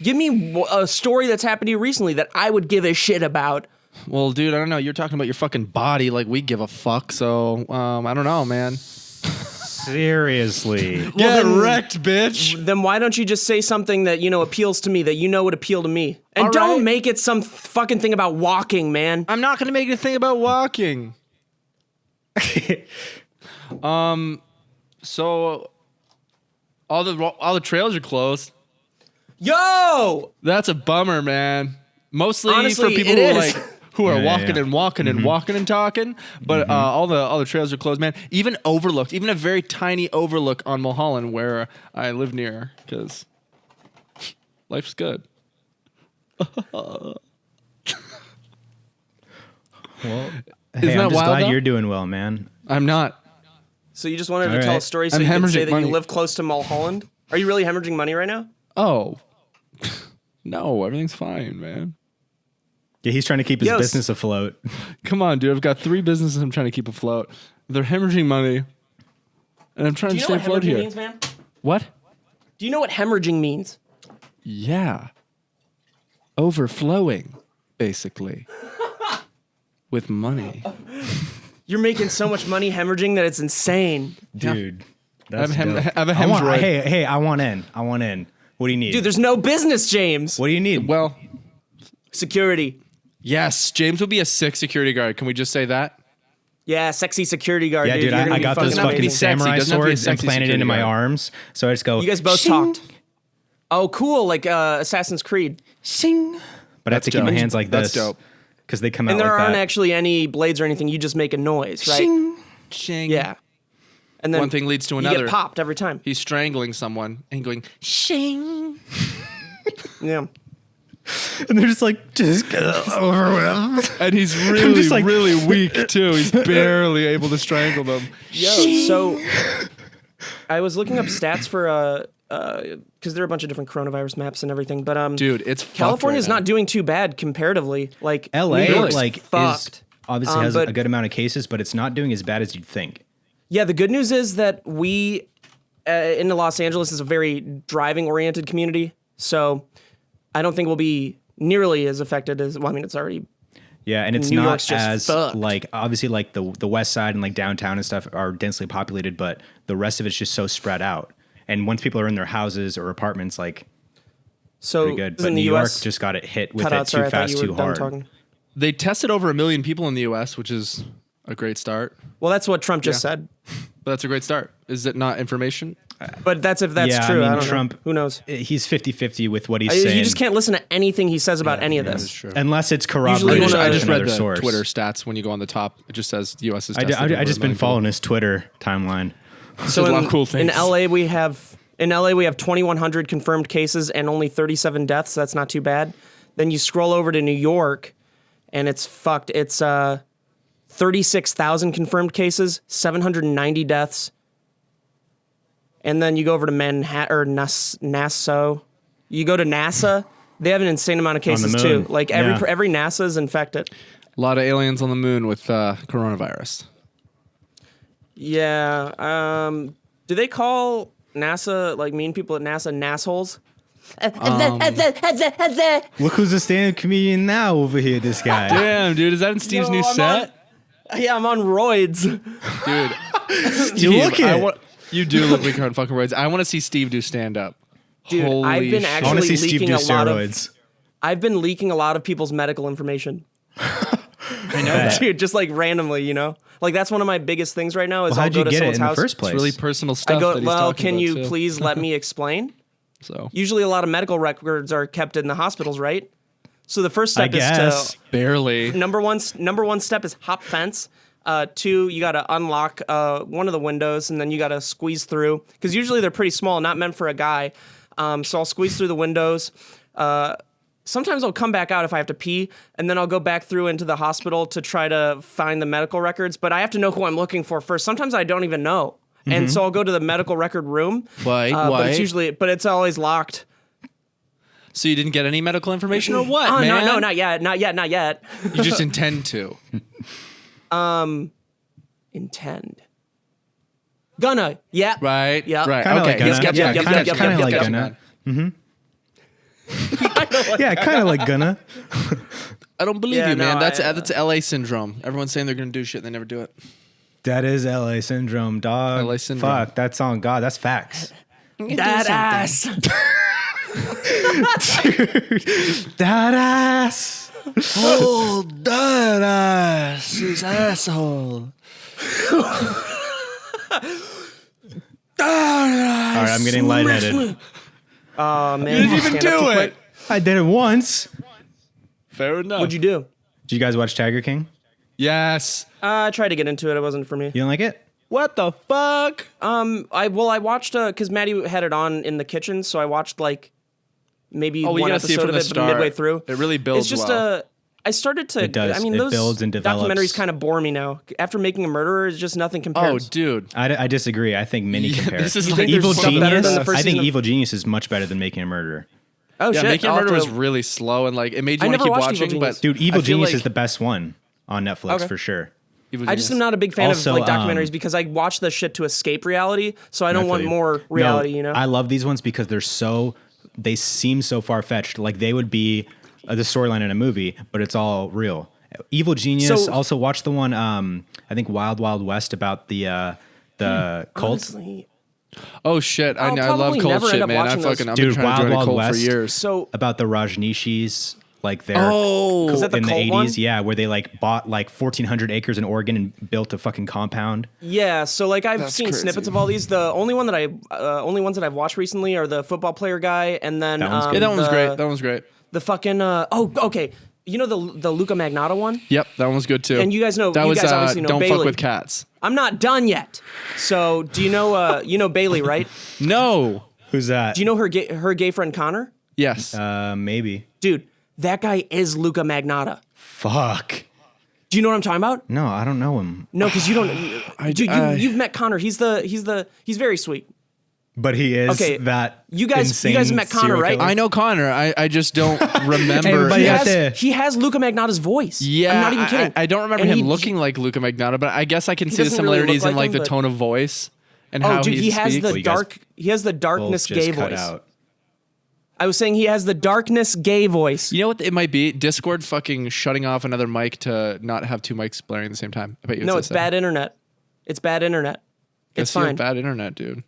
Speaker 1: Give me a story that's happened to you recently that I would give a shit about.
Speaker 3: Well, dude, I don't know. You're talking about your fucking body like we give a fuck. So, I don't know, man.
Speaker 2: Seriously.
Speaker 3: Get
Speaker 1: then-
Speaker 3: wrecked, bitch.
Speaker 1: Then why don't you just say something that appeals to me, that would appeal to me, and
Speaker 3: All
Speaker 1: don't
Speaker 3: right.
Speaker 1: make it some fucking thing about walking, man.
Speaker 3: I'm not gonna make a thing about walking. So all the trails are closed.
Speaker 1: Yo,
Speaker 3: That's a bummer, man. Mostly
Speaker 1: Honestly,
Speaker 3: for people
Speaker 1: it
Speaker 3: who
Speaker 1: is.
Speaker 3: who are
Speaker 2: Yeah,
Speaker 3: walking
Speaker 2: yeah.
Speaker 3: and walking and walking and talking. But all the trails are closed, man. Even overlooked, even a very tiny overlook on Mulholland where I live near, because life's good.
Speaker 2: Well,
Speaker 3: Isn't
Speaker 2: hey,
Speaker 3: that
Speaker 2: I'm just
Speaker 3: wild,
Speaker 2: glad
Speaker 3: though?
Speaker 2: you're doing well, man.
Speaker 3: I'm not.
Speaker 1: so you just wanted to
Speaker 2: All
Speaker 1: tell a
Speaker 2: right.
Speaker 1: story so
Speaker 3: I'm
Speaker 1: you could say
Speaker 3: hemorrhaging
Speaker 1: that
Speaker 3: money.
Speaker 1: you live close to Mulholland? Are you really hemorrhaging money right now?
Speaker 3: Oh. No, everything's fine, man.
Speaker 2: Yeah, he's trying to keep his
Speaker 1: Yes.
Speaker 2: business afloat.
Speaker 3: Come on, dude. I've got 3 businesses I'm trying to keep afloat. They're hemorrhaging money. And I'm trying
Speaker 1: Do
Speaker 3: to
Speaker 1: you
Speaker 3: stay
Speaker 1: know what
Speaker 3: afloat
Speaker 1: hemorrhaging
Speaker 3: here.
Speaker 1: means, man?
Speaker 3: What?
Speaker 1: Do you know what hemorrhaging means?
Speaker 3: Yeah. Overflowing, basically. With money.
Speaker 1: You're making so much money hemorrhaging that it's insane.
Speaker 2: Dude.
Speaker 3: I have
Speaker 2: That's dope.
Speaker 3: I have a
Speaker 2: I want,
Speaker 3: hemorrhoid.
Speaker 2: hey, I want in. What do you need?
Speaker 1: Dude, there's no business, James.
Speaker 2: What do you need?
Speaker 3: Well,
Speaker 1: Security.
Speaker 3: yes, James will be a sick security guard. Can we just say that?
Speaker 1: Yeah, sexy security guard,
Speaker 2: Yeah,
Speaker 1: dude.
Speaker 2: dude,
Speaker 1: You're gonna
Speaker 2: I
Speaker 1: be
Speaker 2: got those
Speaker 1: fucking
Speaker 2: fucking
Speaker 1: amazing.
Speaker 3: sexy.
Speaker 2: samurai
Speaker 3: Doesn't have to be a
Speaker 2: swords
Speaker 3: sexy
Speaker 2: implanted into
Speaker 3: security
Speaker 2: my
Speaker 3: guard.
Speaker 2: arms. So I just go.
Speaker 1: You guys both
Speaker 2: "Shing."
Speaker 1: talked. Oh, cool. Like Assassin's Creed.
Speaker 2: Sing. But I have to keep my
Speaker 3: dope.
Speaker 2: hands like this.
Speaker 3: That's dope.
Speaker 2: Because they come out
Speaker 1: And there
Speaker 2: like
Speaker 1: aren't
Speaker 2: that.
Speaker 1: actually any blades or anything. You just make a noise, right?
Speaker 2: Shing.
Speaker 3: Shing.
Speaker 1: Yeah. And then
Speaker 3: One thing leads to
Speaker 1: you
Speaker 3: another.
Speaker 1: get popped every time.
Speaker 3: He's strangling someone and going, shing.
Speaker 1: Yeah.
Speaker 2: And they're just like, just get it over with.
Speaker 3: And he's really,
Speaker 2: just like-
Speaker 3: really weak, too. He's barely able to strangle them.
Speaker 1: Yo, so I was looking up stats for because there are a bunch of different coronavirus maps and everything, but
Speaker 3: Dude, it's fucked
Speaker 1: California's
Speaker 3: right
Speaker 1: not doing too bad comparatively. Like
Speaker 2: LA
Speaker 1: New York's
Speaker 2: like
Speaker 1: fucked.
Speaker 2: is obviously has
Speaker 1: but-
Speaker 2: a good amount of cases, but it's not doing as bad as you'd think.
Speaker 1: Yeah, the good news is that we into Los Angeles is a very driving-oriented community, so I don't think we'll be nearly as affected as. Well, I mean, it's already.
Speaker 2: Yeah, and it's
Speaker 1: New
Speaker 2: not
Speaker 1: York's just
Speaker 2: as
Speaker 1: fucked.
Speaker 2: like obviously like the West Side and like downtown and stuff are densely populated, but the rest of it's just so spread out. And once people are in their houses or apartments, like
Speaker 1: So
Speaker 2: pretty good. But
Speaker 1: in
Speaker 2: New
Speaker 1: the
Speaker 2: York
Speaker 1: US,
Speaker 2: just got it hit with
Speaker 1: cut
Speaker 2: it
Speaker 1: out.
Speaker 2: too
Speaker 1: Sorry, I thought
Speaker 2: fast,
Speaker 1: you were
Speaker 2: too
Speaker 1: done
Speaker 2: hard.
Speaker 1: talking.
Speaker 3: They tested over 1 million people in the U.S., which is a great start.
Speaker 1: Well, that's what Trump just said.
Speaker 3: But that's a great start. Is it not information?
Speaker 1: But that's if that's
Speaker 2: Yeah, I
Speaker 1: true.
Speaker 2: mean,
Speaker 1: I don't
Speaker 2: Trump-
Speaker 1: know. Who knows?
Speaker 2: He's 50-50 with what he's saying.
Speaker 1: You just can't listen to anything he says about any of
Speaker 3: That's
Speaker 1: this.
Speaker 3: true.
Speaker 2: unless it's
Speaker 1: Usually
Speaker 2: corroborated
Speaker 1: when
Speaker 2: by
Speaker 3: I just read
Speaker 2: another
Speaker 3: the
Speaker 2: source.
Speaker 3: Twitter stats when you go on the top. It just says the U.S. is
Speaker 2: I
Speaker 3: tested. over
Speaker 2: just
Speaker 3: 1
Speaker 2: been
Speaker 3: million
Speaker 2: following his Twitter timeline.
Speaker 1: So
Speaker 3: a lot of cool things.
Speaker 1: In LA, we have 2,100 confirmed cases and only 37 deaths. That's not too bad. Then you scroll over to New York, and it's fucked. It's 36,000 confirmed cases, 790 deaths. And then you go over to Manhattan or Nassau. You go to NASA. They have an insane amount of cases too.
Speaker 2: moon.
Speaker 1: Like
Speaker 2: Yeah.
Speaker 1: every NASA is infected.
Speaker 3: A lot of aliens on the moon with coronavirus.
Speaker 1: Yeah. Do they call NASA, like mean people at NASA, nassholes?
Speaker 2: Look who's the stand-up comedian now over here, this guy.
Speaker 3: Damn, dude, is that in Steve's
Speaker 1: No,
Speaker 3: new
Speaker 1: I'm
Speaker 3: set?
Speaker 1: Yeah, I'm on roids.
Speaker 3: Dude,
Speaker 2: You look
Speaker 3: Steve,
Speaker 2: it.
Speaker 3: you do look like you're on fucking roids. I want to see Steve do stand up.
Speaker 1: Dude,
Speaker 3: Holy
Speaker 1: I've been
Speaker 3: shit.
Speaker 2: I want to
Speaker 1: actually
Speaker 2: see Steve
Speaker 1: leaking
Speaker 2: do
Speaker 1: a lot of.
Speaker 2: steroids.
Speaker 1: I've been leaking a lot of people's medical information.
Speaker 3: I know that.
Speaker 1: Dude, just like randomly, you know? Like that's one of my biggest things right now is
Speaker 2: Well,
Speaker 1: I'll
Speaker 2: how'd
Speaker 1: go
Speaker 2: you
Speaker 1: to
Speaker 2: get it
Speaker 1: someone's
Speaker 2: in the
Speaker 1: house.
Speaker 2: first place?
Speaker 3: It's really personal stuff.
Speaker 1: I go,
Speaker 3: that he's
Speaker 1: well,
Speaker 3: talking
Speaker 1: can
Speaker 3: about,
Speaker 1: you
Speaker 3: too.
Speaker 1: please let me explain?
Speaker 3: So
Speaker 1: Usually a lot of medical records are kept in the hospitals, right? So the first
Speaker 2: I
Speaker 1: step is
Speaker 2: guess.
Speaker 1: to
Speaker 3: barely.
Speaker 1: number one step is hop fence. 2, you got to unlock one of the windows and then you got to squeeze through because usually they're pretty small, not meant for a guy. So I'll squeeze through the windows. Sometimes I'll come back out if I have to pee, and then I'll go back through into the hospital to try to find the medical records. But I have to know who I'm looking for first. Sometimes I don't even know, and so I'll go to the medical record room.
Speaker 3: Why?
Speaker 1: But it's always locked.
Speaker 3: So you didn't get any medical information or what,
Speaker 1: Oh
Speaker 3: man?
Speaker 1: no, not yet.
Speaker 3: You just intend to.
Speaker 1: Intend. Gonna. Yeah.
Speaker 3: Right?
Speaker 1: Yeah.
Speaker 3: Right.
Speaker 2: Kinda
Speaker 3: okay.
Speaker 2: like gonna.
Speaker 3: Yep,
Speaker 1: Yep,
Speaker 3: yep,
Speaker 1: yep,
Speaker 3: yep,
Speaker 1: yep,
Speaker 2: Kinda
Speaker 1: yep,
Speaker 2: like
Speaker 1: yep,
Speaker 2: gonna. Yeah, kind of like gonna.
Speaker 3: I don't believe
Speaker 1: Yeah,
Speaker 3: you, man.
Speaker 1: no,
Speaker 3: That's LA syndrome. Everyone's saying they're gonna do shit, and they never do it.
Speaker 2: That is LA syndrome, dog.
Speaker 3: LA syndrome.
Speaker 2: Fuck, that's on God. That's facts.
Speaker 1: That ass.
Speaker 2: That ass.
Speaker 3: Oh, that ass, his asshole.
Speaker 2: All right, I'm getting lightheaded.
Speaker 1: Oh man.
Speaker 3: You didn't even
Speaker 1: Stand up too
Speaker 3: do
Speaker 1: quick.
Speaker 3: it.
Speaker 2: I did it once.
Speaker 3: Fair enough.
Speaker 1: What'd you do?
Speaker 2: Did you guys watch Tiger King?
Speaker 3: Yes.
Speaker 1: I tried to get into it. It wasn't for me.
Speaker 2: You don't like it?
Speaker 3: What the fuck?
Speaker 1: I watched because Maddie had it on in the kitchen, so I watched like maybe
Speaker 3: Oh, we
Speaker 1: one
Speaker 3: gotta see it
Speaker 1: episode
Speaker 3: from
Speaker 1: of
Speaker 3: the
Speaker 1: it, but midway
Speaker 3: start.
Speaker 1: through.
Speaker 3: It really builds
Speaker 1: It's just
Speaker 3: well.
Speaker 1: I started to.
Speaker 2: It does.
Speaker 1: I mean,
Speaker 2: It
Speaker 1: those
Speaker 2: builds and develops.
Speaker 1: documentaries kind of bore me now. After Making a Murderer, it's just nothing
Speaker 3: Oh,
Speaker 1: compares.
Speaker 3: dude.
Speaker 2: I disagree. I think many
Speaker 3: Yeah,
Speaker 2: compare.
Speaker 3: this is
Speaker 1: You
Speaker 3: like
Speaker 1: think there's
Speaker 2: Evil
Speaker 1: stuff better
Speaker 2: Genius.
Speaker 1: than the first
Speaker 2: I think
Speaker 1: season?
Speaker 2: Evil Genius is much better than Making a Murderer.
Speaker 1: Oh
Speaker 3: Yeah,
Speaker 1: shit!
Speaker 3: Making a
Speaker 1: I'll have
Speaker 3: Murder was
Speaker 1: to-
Speaker 3: really slow and like it made you
Speaker 1: I
Speaker 3: want to
Speaker 1: never
Speaker 3: keep
Speaker 1: watched Evil
Speaker 3: watching.
Speaker 1: Genius.
Speaker 3: But
Speaker 2: Dude, Evil
Speaker 3: I feel
Speaker 2: Genius
Speaker 3: like
Speaker 2: is the best one on Netflix
Speaker 1: Okay.
Speaker 2: for sure.
Speaker 3: Evil
Speaker 1: I just
Speaker 3: Genius.
Speaker 1: am not a big fan
Speaker 2: Also,
Speaker 1: of like documentaries because I watch the shit to escape reality, so I don't want
Speaker 2: Definitely.
Speaker 1: more reality.
Speaker 2: No,
Speaker 1: You know.
Speaker 2: I love these ones because they seem so far fetched. Like they would be the storyline in a movie, but it's all real. Evil Genius.
Speaker 1: So-
Speaker 2: Also, watch the one I think Wild Wild West about the cult.
Speaker 1: Honestly.
Speaker 3: Oh shit! I
Speaker 1: I'll
Speaker 3: love
Speaker 1: probably
Speaker 3: cult
Speaker 1: never end
Speaker 3: shit,
Speaker 1: up
Speaker 3: man.
Speaker 1: watching those.
Speaker 3: I've
Speaker 2: Dude,
Speaker 3: been trying
Speaker 2: Wild
Speaker 3: to join a
Speaker 2: Wild
Speaker 3: cult
Speaker 2: West.
Speaker 3: for years.
Speaker 1: So
Speaker 2: About the Rajneeshis, like their
Speaker 1: Is that the
Speaker 2: in the
Speaker 1: cult
Speaker 2: 80s,
Speaker 1: one?
Speaker 2: yeah, where they like bought like 1,400 acres in Oregon and built a fucking compound.
Speaker 1: yeah, so like I've
Speaker 3: That's
Speaker 1: seen
Speaker 3: crazy.
Speaker 1: snippets of all these. The only ones that I've watched recently are the football player guy, and then
Speaker 2: That one's good.
Speaker 3: Yeah, that one was
Speaker 1: the-
Speaker 3: great. That one was great.
Speaker 1: The fucking okay. You know the Luca Magnotta one?
Speaker 3: Yep, that one was good too.
Speaker 1: And you guys know-
Speaker 3: that
Speaker 1: you
Speaker 3: was
Speaker 1: guys obviously know
Speaker 3: Don't
Speaker 1: Bailey.
Speaker 3: Fuck with Cats.
Speaker 1: I'm not done yet. So do you know you know Bailey, right?
Speaker 3: No.
Speaker 2: Who's that?
Speaker 1: Do you know her gay friend Connor?
Speaker 3: Yes.
Speaker 2: Maybe.
Speaker 1: Dude, that guy is Luca Magnotta.
Speaker 2: Fuck.
Speaker 1: Do you know what I'm talking about?
Speaker 2: No, I don't know him.
Speaker 1: No, because you don't. Dude, you've met Connor. He's very sweet.
Speaker 2: But he is
Speaker 1: Okay,
Speaker 2: that.
Speaker 1: you guys
Speaker 2: insane
Speaker 1: have met Connor,
Speaker 2: serial
Speaker 1: right?
Speaker 2: killer.
Speaker 3: I know Connor. I just don't remember.
Speaker 2: everybody
Speaker 1: He
Speaker 2: out
Speaker 1: has,
Speaker 2: there.
Speaker 1: he has Luca Magnotta's voice.
Speaker 3: Yeah,
Speaker 1: I'm not even kidding.
Speaker 3: I don't remember
Speaker 1: And
Speaker 3: him
Speaker 1: he-
Speaker 3: looking like Luca Magnotta, but I guess I can see the
Speaker 1: doesn't really
Speaker 3: similarities
Speaker 1: look
Speaker 3: in
Speaker 1: like
Speaker 3: like
Speaker 1: him,
Speaker 3: the
Speaker 1: but-
Speaker 3: tone of voice and
Speaker 1: Oh,
Speaker 3: how
Speaker 1: dude, he has
Speaker 3: speaks.
Speaker 1: the
Speaker 2: Well, you guys
Speaker 1: dark. He has the darkness
Speaker 2: Both just
Speaker 1: gay
Speaker 2: cut
Speaker 1: voice.
Speaker 2: out.
Speaker 1: I was saying he has the darkness gay voice.
Speaker 3: You know what it might be? Discord fucking shutting off another mic to not have two mics blaring at the same time. I bet you.
Speaker 1: No, it's bad internet. It's bad internet. It's
Speaker 3: Guess you have
Speaker 1: fine.
Speaker 3: bad internet, dude.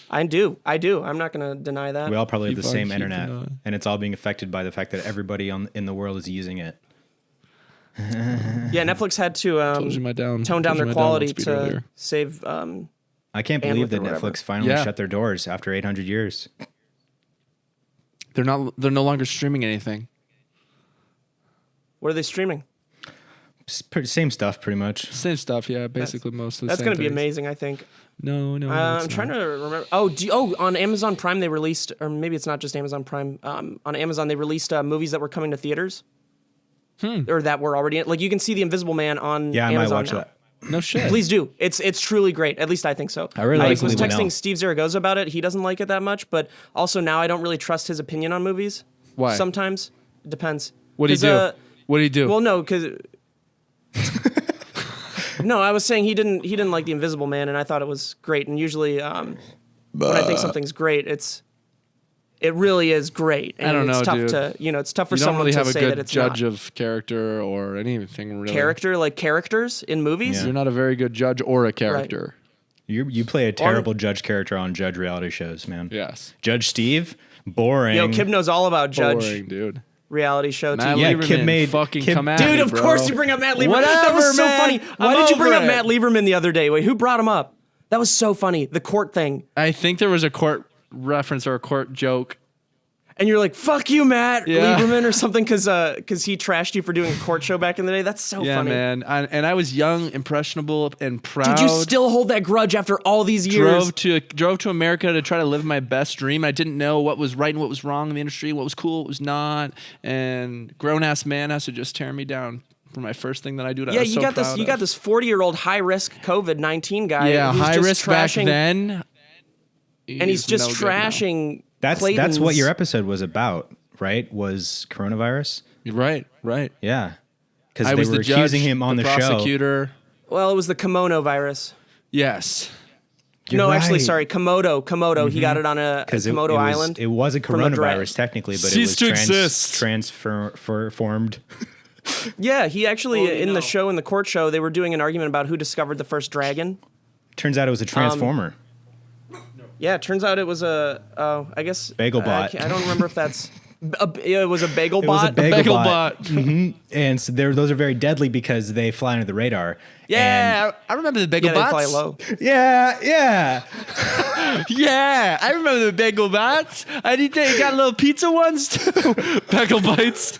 Speaker 1: I do. I'm not gonna deny that.
Speaker 2: We all probably have
Speaker 3: Keep
Speaker 2: the
Speaker 3: on
Speaker 2: same
Speaker 3: keeping
Speaker 2: internet,
Speaker 3: on.
Speaker 2: and it's all being affected by the fact that everybody in the world is using it.
Speaker 1: Yeah, Netflix had to
Speaker 3: Told you my
Speaker 1: tone down
Speaker 3: told you
Speaker 1: their
Speaker 3: my
Speaker 1: quality
Speaker 3: download speed
Speaker 1: to
Speaker 3: earlier.
Speaker 1: save.
Speaker 2: I can't believe that
Speaker 1: Bandwidth or whatever.
Speaker 2: Netflix finally
Speaker 3: Yeah.
Speaker 2: shut their doors after 800 years.
Speaker 3: They're no longer streaming anything.
Speaker 1: What are they streaming?
Speaker 2: Same stuff, pretty much.
Speaker 3: Same stuff, yeah. Basically, most of the
Speaker 1: That's
Speaker 3: same
Speaker 1: gonna be
Speaker 3: things.
Speaker 1: amazing. I think.
Speaker 3: No.
Speaker 1: I'm trying to remember. Oh, on Amazon Prime they released, or maybe it's not just Amazon Prime. On Amazon they released movies that were coming to theaters, or that were already like you can see The Invisible Man on
Speaker 2: Yeah, I
Speaker 1: Amazon
Speaker 2: might watch
Speaker 1: now.
Speaker 2: that.
Speaker 3: No shit.
Speaker 1: Please do. It's truly great. At least I think so.
Speaker 2: I really like
Speaker 1: was
Speaker 2: Living
Speaker 1: texting
Speaker 2: Now.
Speaker 1: Steve Zaragoza about it. He doesn't like it that much, but also now I don't really trust his opinion on movies.
Speaker 3: Why?
Speaker 1: Sometimes it depends.
Speaker 3: What do you
Speaker 1: 'Cause,
Speaker 3: do? What do you do?
Speaker 1: Well, no, because no, I was saying he didn't like The Invisible Man, and I thought it was great. And usually, when I think something's great, it really is great. And
Speaker 3: I don't
Speaker 1: it's
Speaker 3: know,
Speaker 1: tough
Speaker 3: dude.
Speaker 1: to it's tough for
Speaker 3: you don't
Speaker 1: someone
Speaker 3: really
Speaker 1: to
Speaker 3: have a
Speaker 1: say that
Speaker 3: good
Speaker 1: it's
Speaker 3: judge
Speaker 1: not.
Speaker 3: of character or anything really.
Speaker 1: Character, like characters in movies.
Speaker 3: You're not a very good judge or a character.
Speaker 2: You play a terrible judge character on judge reality shows, man.
Speaker 3: Yes.
Speaker 2: Judge Steve, boring.
Speaker 1: Yo, Kib knows all about judge
Speaker 3: Boring, dude.
Speaker 1: reality show
Speaker 3: Matt
Speaker 1: TV.
Speaker 2: Yeah,
Speaker 3: Lieberman
Speaker 2: Kib made-
Speaker 3: fucking
Speaker 2: Kib-
Speaker 3: come at
Speaker 1: Dude,
Speaker 3: me,
Speaker 1: of
Speaker 3: bro.
Speaker 1: course you bring up Matt Lieberman. that
Speaker 3: Whatever,
Speaker 1: was so
Speaker 3: man.
Speaker 1: funny. Why
Speaker 3: I'm
Speaker 1: did you bring
Speaker 3: over
Speaker 1: up
Speaker 3: it.
Speaker 1: Matt Lieberman the other day? Wait, who brought him up? That was so funny. The court thing.
Speaker 3: I think there was a court reference or a court joke.
Speaker 1: And you're like, fuck you, Matt
Speaker 3: Yeah.
Speaker 1: Lieberman, or something, because he trashed you for doing a court show back in the day. That's so
Speaker 3: Yeah,
Speaker 1: funny.
Speaker 3: man. And I was young, impressionable, and proud.
Speaker 1: Did you still hold that grudge after all these years?
Speaker 3: drove to America to try to live my best dream. I didn't know what was right and what was wrong in the industry, what was cool, what was not. And grown ass man has to just tear me down for my first thing that I do. That I
Speaker 1: Yeah,
Speaker 3: was
Speaker 1: you
Speaker 3: so
Speaker 1: got this.
Speaker 3: proud
Speaker 1: You
Speaker 3: of.
Speaker 1: got this 40-year-old high-risk COVID-19 guy.
Speaker 3: Yeah,
Speaker 1: who's
Speaker 3: high
Speaker 1: just
Speaker 3: risk back
Speaker 1: trashing,
Speaker 3: then.
Speaker 1: and he's just
Speaker 3: no good now.
Speaker 1: trashing.
Speaker 2: That's
Speaker 1: Clayton's-
Speaker 2: what your episode was about, right? Was coronavirus?
Speaker 3: Right.
Speaker 2: Yeah. Because
Speaker 3: I
Speaker 2: they
Speaker 3: was
Speaker 2: were
Speaker 3: the judge,
Speaker 2: accusing him on the show.
Speaker 3: prosecutor.
Speaker 1: Well, it was the kimono virus.
Speaker 3: Yes.
Speaker 1: No, actually,
Speaker 2: right.
Speaker 1: sorry, Komodo. He got it on a
Speaker 2: Because
Speaker 1: Komodo Island.
Speaker 2: It was a
Speaker 1: from a dra-
Speaker 2: coronavirus technically, but
Speaker 3: Ceased to
Speaker 2: it was
Speaker 3: exist.
Speaker 2: transformed.
Speaker 1: Yeah, he actually in the show, in the court show, they were doing an argument about who discovered the first dragon.
Speaker 2: Turns out it was a transformer.
Speaker 1: Yeah, it turns out it was I guess
Speaker 2: Bagel bot.
Speaker 1: I don't remember if that's. It was a bagel
Speaker 2: It was a
Speaker 1: bot.
Speaker 2: bagel
Speaker 3: bot.
Speaker 2: And so those are very deadly because they fly under the radar.
Speaker 3: Yeah, I remember the bagel
Speaker 1: Yeah, they
Speaker 3: bots.
Speaker 1: fly low.
Speaker 2: Yeah.
Speaker 3: Yeah, I remember the bagel bots. I think they got little pizza ones too. Bagel bites.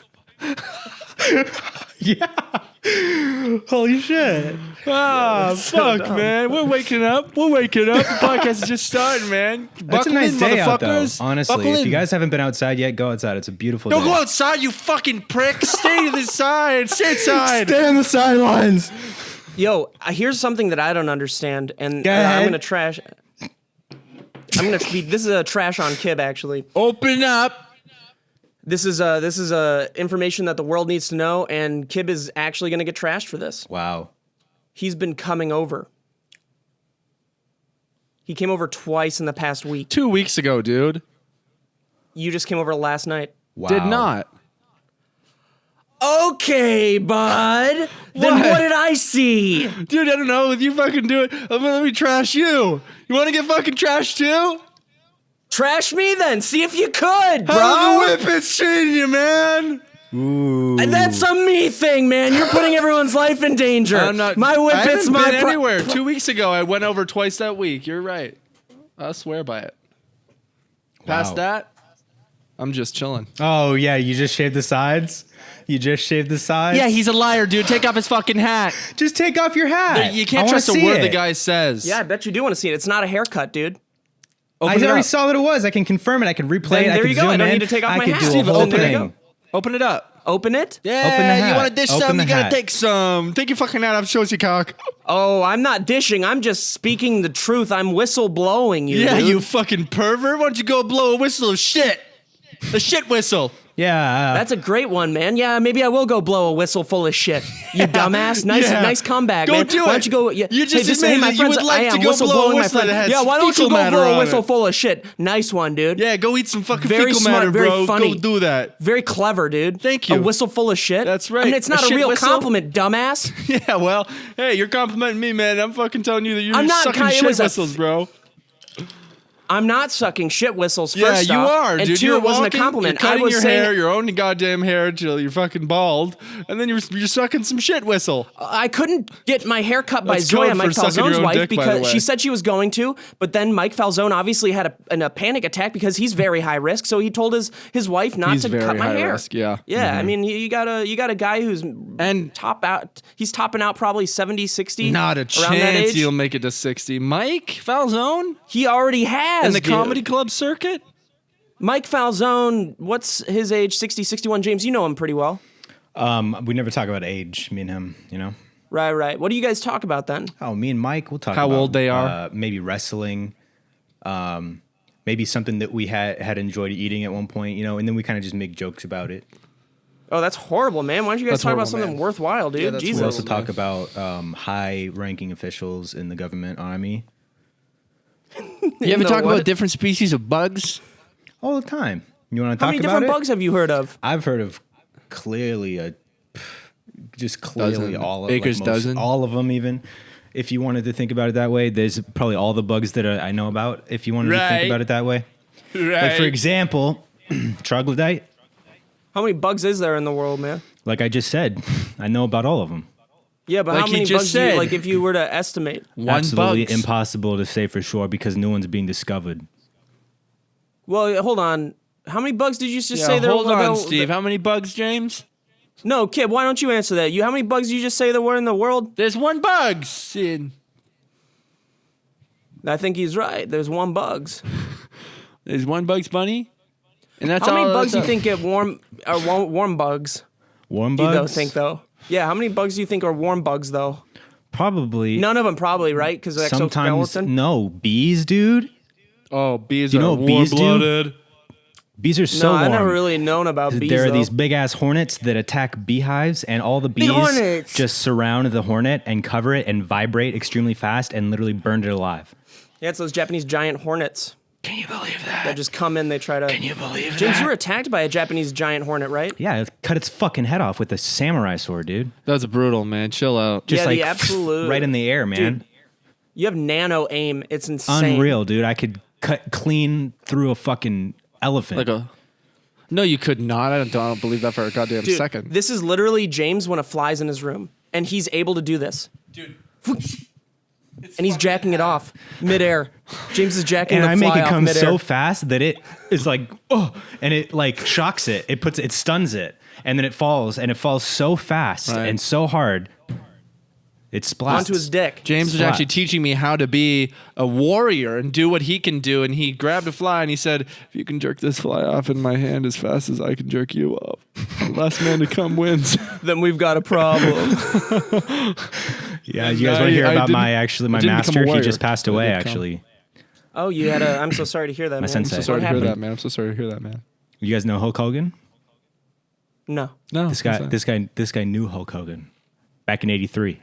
Speaker 2: Holy shit.
Speaker 3: Ah, fuck, man. We're waking up. The podcast is just starting, man.
Speaker 2: It's a
Speaker 3: Buckle
Speaker 2: nice
Speaker 3: in,
Speaker 2: day out, though.
Speaker 3: motherfuckers.
Speaker 2: Honestly,
Speaker 3: Buckle
Speaker 2: if
Speaker 3: in.
Speaker 2: you guys haven't been outside yet, go outside. It's a beautiful
Speaker 3: Don't
Speaker 2: day.
Speaker 3: go outside, you fucking prick. Stay to the side. Stay inside.
Speaker 2: Stay on the sidelines.
Speaker 1: Yo, here's something that I don't understand, and
Speaker 2: Go
Speaker 1: I'm
Speaker 2: ahead.
Speaker 1: gonna trash. This is a trash on Kib actually.
Speaker 3: Open up.
Speaker 1: This is information that the world needs to know, and Kib is actually gonna get trashed for this.
Speaker 2: Wow.
Speaker 1: He's been coming over. He came over twice in the past week.
Speaker 3: 2 weeks ago, dude.
Speaker 1: You just came over last night.
Speaker 2: Wow.
Speaker 3: Did not.
Speaker 1: Okay, bud. Then
Speaker 3: What?
Speaker 1: what did I see?
Speaker 3: Dude, I don't know. You fucking do it. Let me trash you. You want to get fucking trashed too?
Speaker 1: Trash me then. See if you could, bro.
Speaker 3: How the whip is treating you, man?
Speaker 1: And that's a me thing, man. You're putting everyone's life in danger.
Speaker 3: I'm not.
Speaker 1: My
Speaker 3: I
Speaker 1: whippet's
Speaker 3: haven't
Speaker 1: my
Speaker 3: been anywhere. 2 weeks ago, I went over twice that week. You're right. I swear by it. Past
Speaker 2: Wow.
Speaker 3: that, I'm just chilling.
Speaker 2: Oh, yeah. You just shaved the sides?
Speaker 3: Yeah, he's a liar, dude. Take off his fucking hat.
Speaker 2: Just take off your hat.
Speaker 3: You
Speaker 2: I
Speaker 3: can't
Speaker 2: wanna
Speaker 3: trust a
Speaker 2: see
Speaker 3: word
Speaker 2: it.
Speaker 3: the guy says.
Speaker 1: Yeah, I bet you do want to see it. It's not a haircut, dude.
Speaker 2: I
Speaker 3: Open it
Speaker 2: already
Speaker 3: up.
Speaker 2: saw what it was. I can confirm it. I can replay
Speaker 1: Then
Speaker 2: it. I
Speaker 1: there
Speaker 2: can
Speaker 1: you go.
Speaker 2: zoom
Speaker 1: I don't
Speaker 2: in.
Speaker 1: need to take off
Speaker 2: I
Speaker 1: my
Speaker 2: could
Speaker 1: hat.
Speaker 2: do a
Speaker 1: Steve,
Speaker 2: whole
Speaker 1: open it
Speaker 2: thing.
Speaker 1: up.
Speaker 3: Open it up.
Speaker 1: Open it?
Speaker 3: Yeah,
Speaker 2: Open the
Speaker 3: you
Speaker 2: hat.
Speaker 3: want to dish
Speaker 2: Open
Speaker 3: some?
Speaker 2: the
Speaker 3: You gotta
Speaker 2: hat.
Speaker 3: take some. Take your fucking hat off. Show us your cock.
Speaker 1: Oh, I'm not dishing. I'm just speaking the truth. I'm whistle blowing you.
Speaker 3: Yeah,
Speaker 1: dude.
Speaker 3: you fucking pervert. Why don't you go blow a whistle of shit? A shit whistle.
Speaker 2: Yeah.
Speaker 1: That's a great one, man. Yeah, maybe I will go blow a whistle full of shit. You dumbass. Nice comeback,
Speaker 3: Go
Speaker 1: man.
Speaker 3: do
Speaker 1: why don't
Speaker 3: it.
Speaker 1: you go?
Speaker 3: You just
Speaker 1: hey,
Speaker 3: admitted
Speaker 1: my
Speaker 3: that you
Speaker 1: friends,
Speaker 3: would like
Speaker 1: I am
Speaker 3: to go
Speaker 1: whistle
Speaker 3: blow a
Speaker 1: blowing my
Speaker 3: whistle
Speaker 1: friend.
Speaker 3: that has
Speaker 1: Yeah, why don't you
Speaker 3: fecal
Speaker 1: go
Speaker 3: matter
Speaker 1: blow a
Speaker 3: on
Speaker 1: whistle
Speaker 3: it.
Speaker 1: full of shit? Nice one, dude.
Speaker 3: Yeah, go eat some fucking
Speaker 1: Very
Speaker 3: fecal
Speaker 1: smart,
Speaker 3: matter,
Speaker 1: very
Speaker 3: bro.
Speaker 1: funny.
Speaker 3: Go do that.
Speaker 1: Very clever, dude.
Speaker 3: Thank you.
Speaker 1: A whistle full of shit.
Speaker 3: That's right.
Speaker 1: I mean, it's not
Speaker 3: A
Speaker 1: a
Speaker 3: shit
Speaker 1: real
Speaker 3: whistle?
Speaker 1: compliment, dumbass.
Speaker 3: Yeah, well, hey, you're complimenting me, man. I'm fucking telling you that you're
Speaker 1: I'm not,
Speaker 3: sucking
Speaker 1: Kai, it
Speaker 3: shit
Speaker 1: was a-
Speaker 3: whistles, bro.
Speaker 1: I'm not sucking shit whistles.
Speaker 3: Yeah,
Speaker 1: First
Speaker 3: you
Speaker 1: off,
Speaker 3: are,
Speaker 1: and
Speaker 3: dude.
Speaker 1: two,
Speaker 3: You're
Speaker 1: it wasn't
Speaker 3: walking,
Speaker 1: a compliment.
Speaker 3: You're
Speaker 1: I
Speaker 3: cutting
Speaker 1: was
Speaker 3: your
Speaker 1: saying
Speaker 3: hair, your own goddamn hair till you're fucking bald, and then you're sucking some shit whistle.
Speaker 1: I couldn't get my hair cut by
Speaker 3: That's
Speaker 1: Zoya,
Speaker 3: code
Speaker 1: Mike
Speaker 3: for sucking your
Speaker 1: Falzone's
Speaker 3: own
Speaker 1: wife,
Speaker 3: dick, by the
Speaker 1: because
Speaker 3: way.
Speaker 1: she said she was going to, but then Mike Falzone obviously had a panic attack because he's very high risk, so he told his wife not
Speaker 3: He's
Speaker 1: to
Speaker 3: very
Speaker 1: cut my
Speaker 3: high
Speaker 1: hair.
Speaker 3: risk, yeah.
Speaker 1: Yeah, I mean, you got a guy who's
Speaker 3: And-
Speaker 1: he's topping out probably 70, 60.
Speaker 3: Not a
Speaker 1: around that
Speaker 3: chance
Speaker 1: age.
Speaker 3: he'll make it to 60. Mike Falzone
Speaker 1: He already has
Speaker 3: in the
Speaker 1: dude.
Speaker 3: comedy club circuit?
Speaker 1: Mike Falzone, what's his age? 60, 61. James, you know him pretty well.
Speaker 2: We never talk about age, me and him, you know?
Speaker 1: Right. What do you guys talk about then?
Speaker 2: Oh, me and Mike, we'll talk
Speaker 3: How
Speaker 2: about
Speaker 3: old they are.
Speaker 2: Maybe wrestling, maybe something that we had enjoyed eating at one point, you know, and then we kind of just make jokes about it.
Speaker 1: Oh, that's horrible, man. Why don't you guys
Speaker 3: That's
Speaker 1: talk about
Speaker 3: horrible,
Speaker 1: something
Speaker 3: man.
Speaker 1: worthwhile, dude?
Speaker 3: Yeah, that's
Speaker 1: Jesus.
Speaker 2: We also
Speaker 3: horrible,
Speaker 2: talk about high-ranking officials in the government army
Speaker 3: You ever
Speaker 1: No,
Speaker 3: talk
Speaker 1: what?
Speaker 3: about different species of bugs?
Speaker 2: all the time. You want to
Speaker 1: How
Speaker 2: talk
Speaker 1: many
Speaker 2: about
Speaker 1: different
Speaker 2: it?
Speaker 1: bugs have you heard of?
Speaker 2: I've heard of clearly
Speaker 3: Dozen.
Speaker 2: all of
Speaker 3: Baker's dozen?
Speaker 2: all of them. Even if you wanted to think about it that way, there's probably all the bugs that I know about. If you wanted to
Speaker 3: Right.
Speaker 2: think about it that way, like for example, troglodyte.
Speaker 1: How many bugs is there in the world, man?
Speaker 2: Like I just said, I know about all of them.
Speaker 1: Yeah, but
Speaker 3: Like
Speaker 1: how
Speaker 3: he
Speaker 1: many
Speaker 3: just
Speaker 1: bugs do you,
Speaker 3: said.
Speaker 1: like if you were to estimate?
Speaker 3: One
Speaker 2: Absolutely
Speaker 3: bugs.
Speaker 2: impossible to say for sure because no one's being discovered.
Speaker 1: Well, hold on. How many bugs did you just
Speaker 3: Yeah,
Speaker 1: say there
Speaker 3: hold
Speaker 1: were?
Speaker 3: on, Steve. How many bugs, James?
Speaker 1: No, Kid, why don't you answer that? How many bugs did you just say there were in the world?
Speaker 3: There's one bug, Sid.
Speaker 1: I think he's right. There's one bugs.
Speaker 3: There's one Bugs Bunny, and that's
Speaker 1: How
Speaker 3: all.
Speaker 1: many bugs do you
Speaker 3: that's
Speaker 1: think get warm bugs?
Speaker 2: Warm
Speaker 1: Do you
Speaker 2: bugs?
Speaker 1: think though? Yeah, how many bugs do you think are warm bugs though?
Speaker 2: Probably.
Speaker 1: None of them probably, right? Because of
Speaker 2: Sometimes
Speaker 1: exoskeleton.
Speaker 2: no bees, dude.
Speaker 3: Oh, bees
Speaker 2: You
Speaker 3: are
Speaker 2: know what bees do?
Speaker 3: warm-blooded.
Speaker 2: Bees are so
Speaker 1: No, I've
Speaker 2: warm.
Speaker 1: never really known about bees.
Speaker 2: There are
Speaker 1: though.
Speaker 2: these big ass hornets that attack beehives, and all the bees
Speaker 1: hornets.
Speaker 2: just surround the hornet and cover it and vibrate extremely fast and literally burn it alive.
Speaker 1: Yeah, it's those Japanese giant hornets
Speaker 3: Can you believe that?
Speaker 1: that just come in. They try to.
Speaker 3: Can you believe
Speaker 1: James,
Speaker 3: that?
Speaker 1: you were attacked by a Japanese giant hornet, right?
Speaker 2: Yeah, it cut its fucking head off with a samurai sword, dude.
Speaker 3: That's brutal, man. Chill out.
Speaker 2: Just
Speaker 1: Yeah, the
Speaker 2: like
Speaker 1: absolute-
Speaker 2: right in the air, man.
Speaker 1: Dude, you have nano aim. It's insane.
Speaker 2: Unreal, dude. I could cut clean through a fucking elephant.
Speaker 3: Like a. No, you could not. I don't believe that for a goddamn
Speaker 1: Dude,
Speaker 3: second.
Speaker 1: this is literally James when a fly's in his room, and he's able to do this.
Speaker 3: Dude.
Speaker 1: And he's jacking it off midair. James is jacking
Speaker 2: and
Speaker 1: the
Speaker 2: I
Speaker 1: fly
Speaker 2: make it
Speaker 1: off
Speaker 2: come
Speaker 1: midair.
Speaker 2: so fast that it is like, oh, and it like shocks it. It stuns it, and then it falls, and it falls so fast
Speaker 3: Right.
Speaker 2: and so hard, it splats
Speaker 1: onto his dick.
Speaker 3: James was
Speaker 2: Splat.
Speaker 3: actually teaching me how to be a warrior and do what he can do. And he grabbed a fly and he said, "If you can jerk this fly off in my hand as fast as I can jerk you off, the last man to come wins."
Speaker 1: Then we've got a problem.
Speaker 2: Yeah, you guys want to hear
Speaker 3: I
Speaker 2: about
Speaker 3: didn't-
Speaker 2: my
Speaker 3: I
Speaker 2: master?
Speaker 3: become a
Speaker 2: He
Speaker 3: warrior.
Speaker 2: just passed
Speaker 3: I
Speaker 2: away.
Speaker 3: did come.
Speaker 2: Actually,
Speaker 1: Oh, you had a. I'm so sorry to hear that, man.
Speaker 2: sensei.
Speaker 3: I'm so sorry to hear
Speaker 1: happened?
Speaker 3: that, man. I'm so sorry to hear that, man.
Speaker 2: you guys know Hulk Hogan?
Speaker 1: No.
Speaker 3: No,
Speaker 2: This guy knew Hulk Hogan back in '83.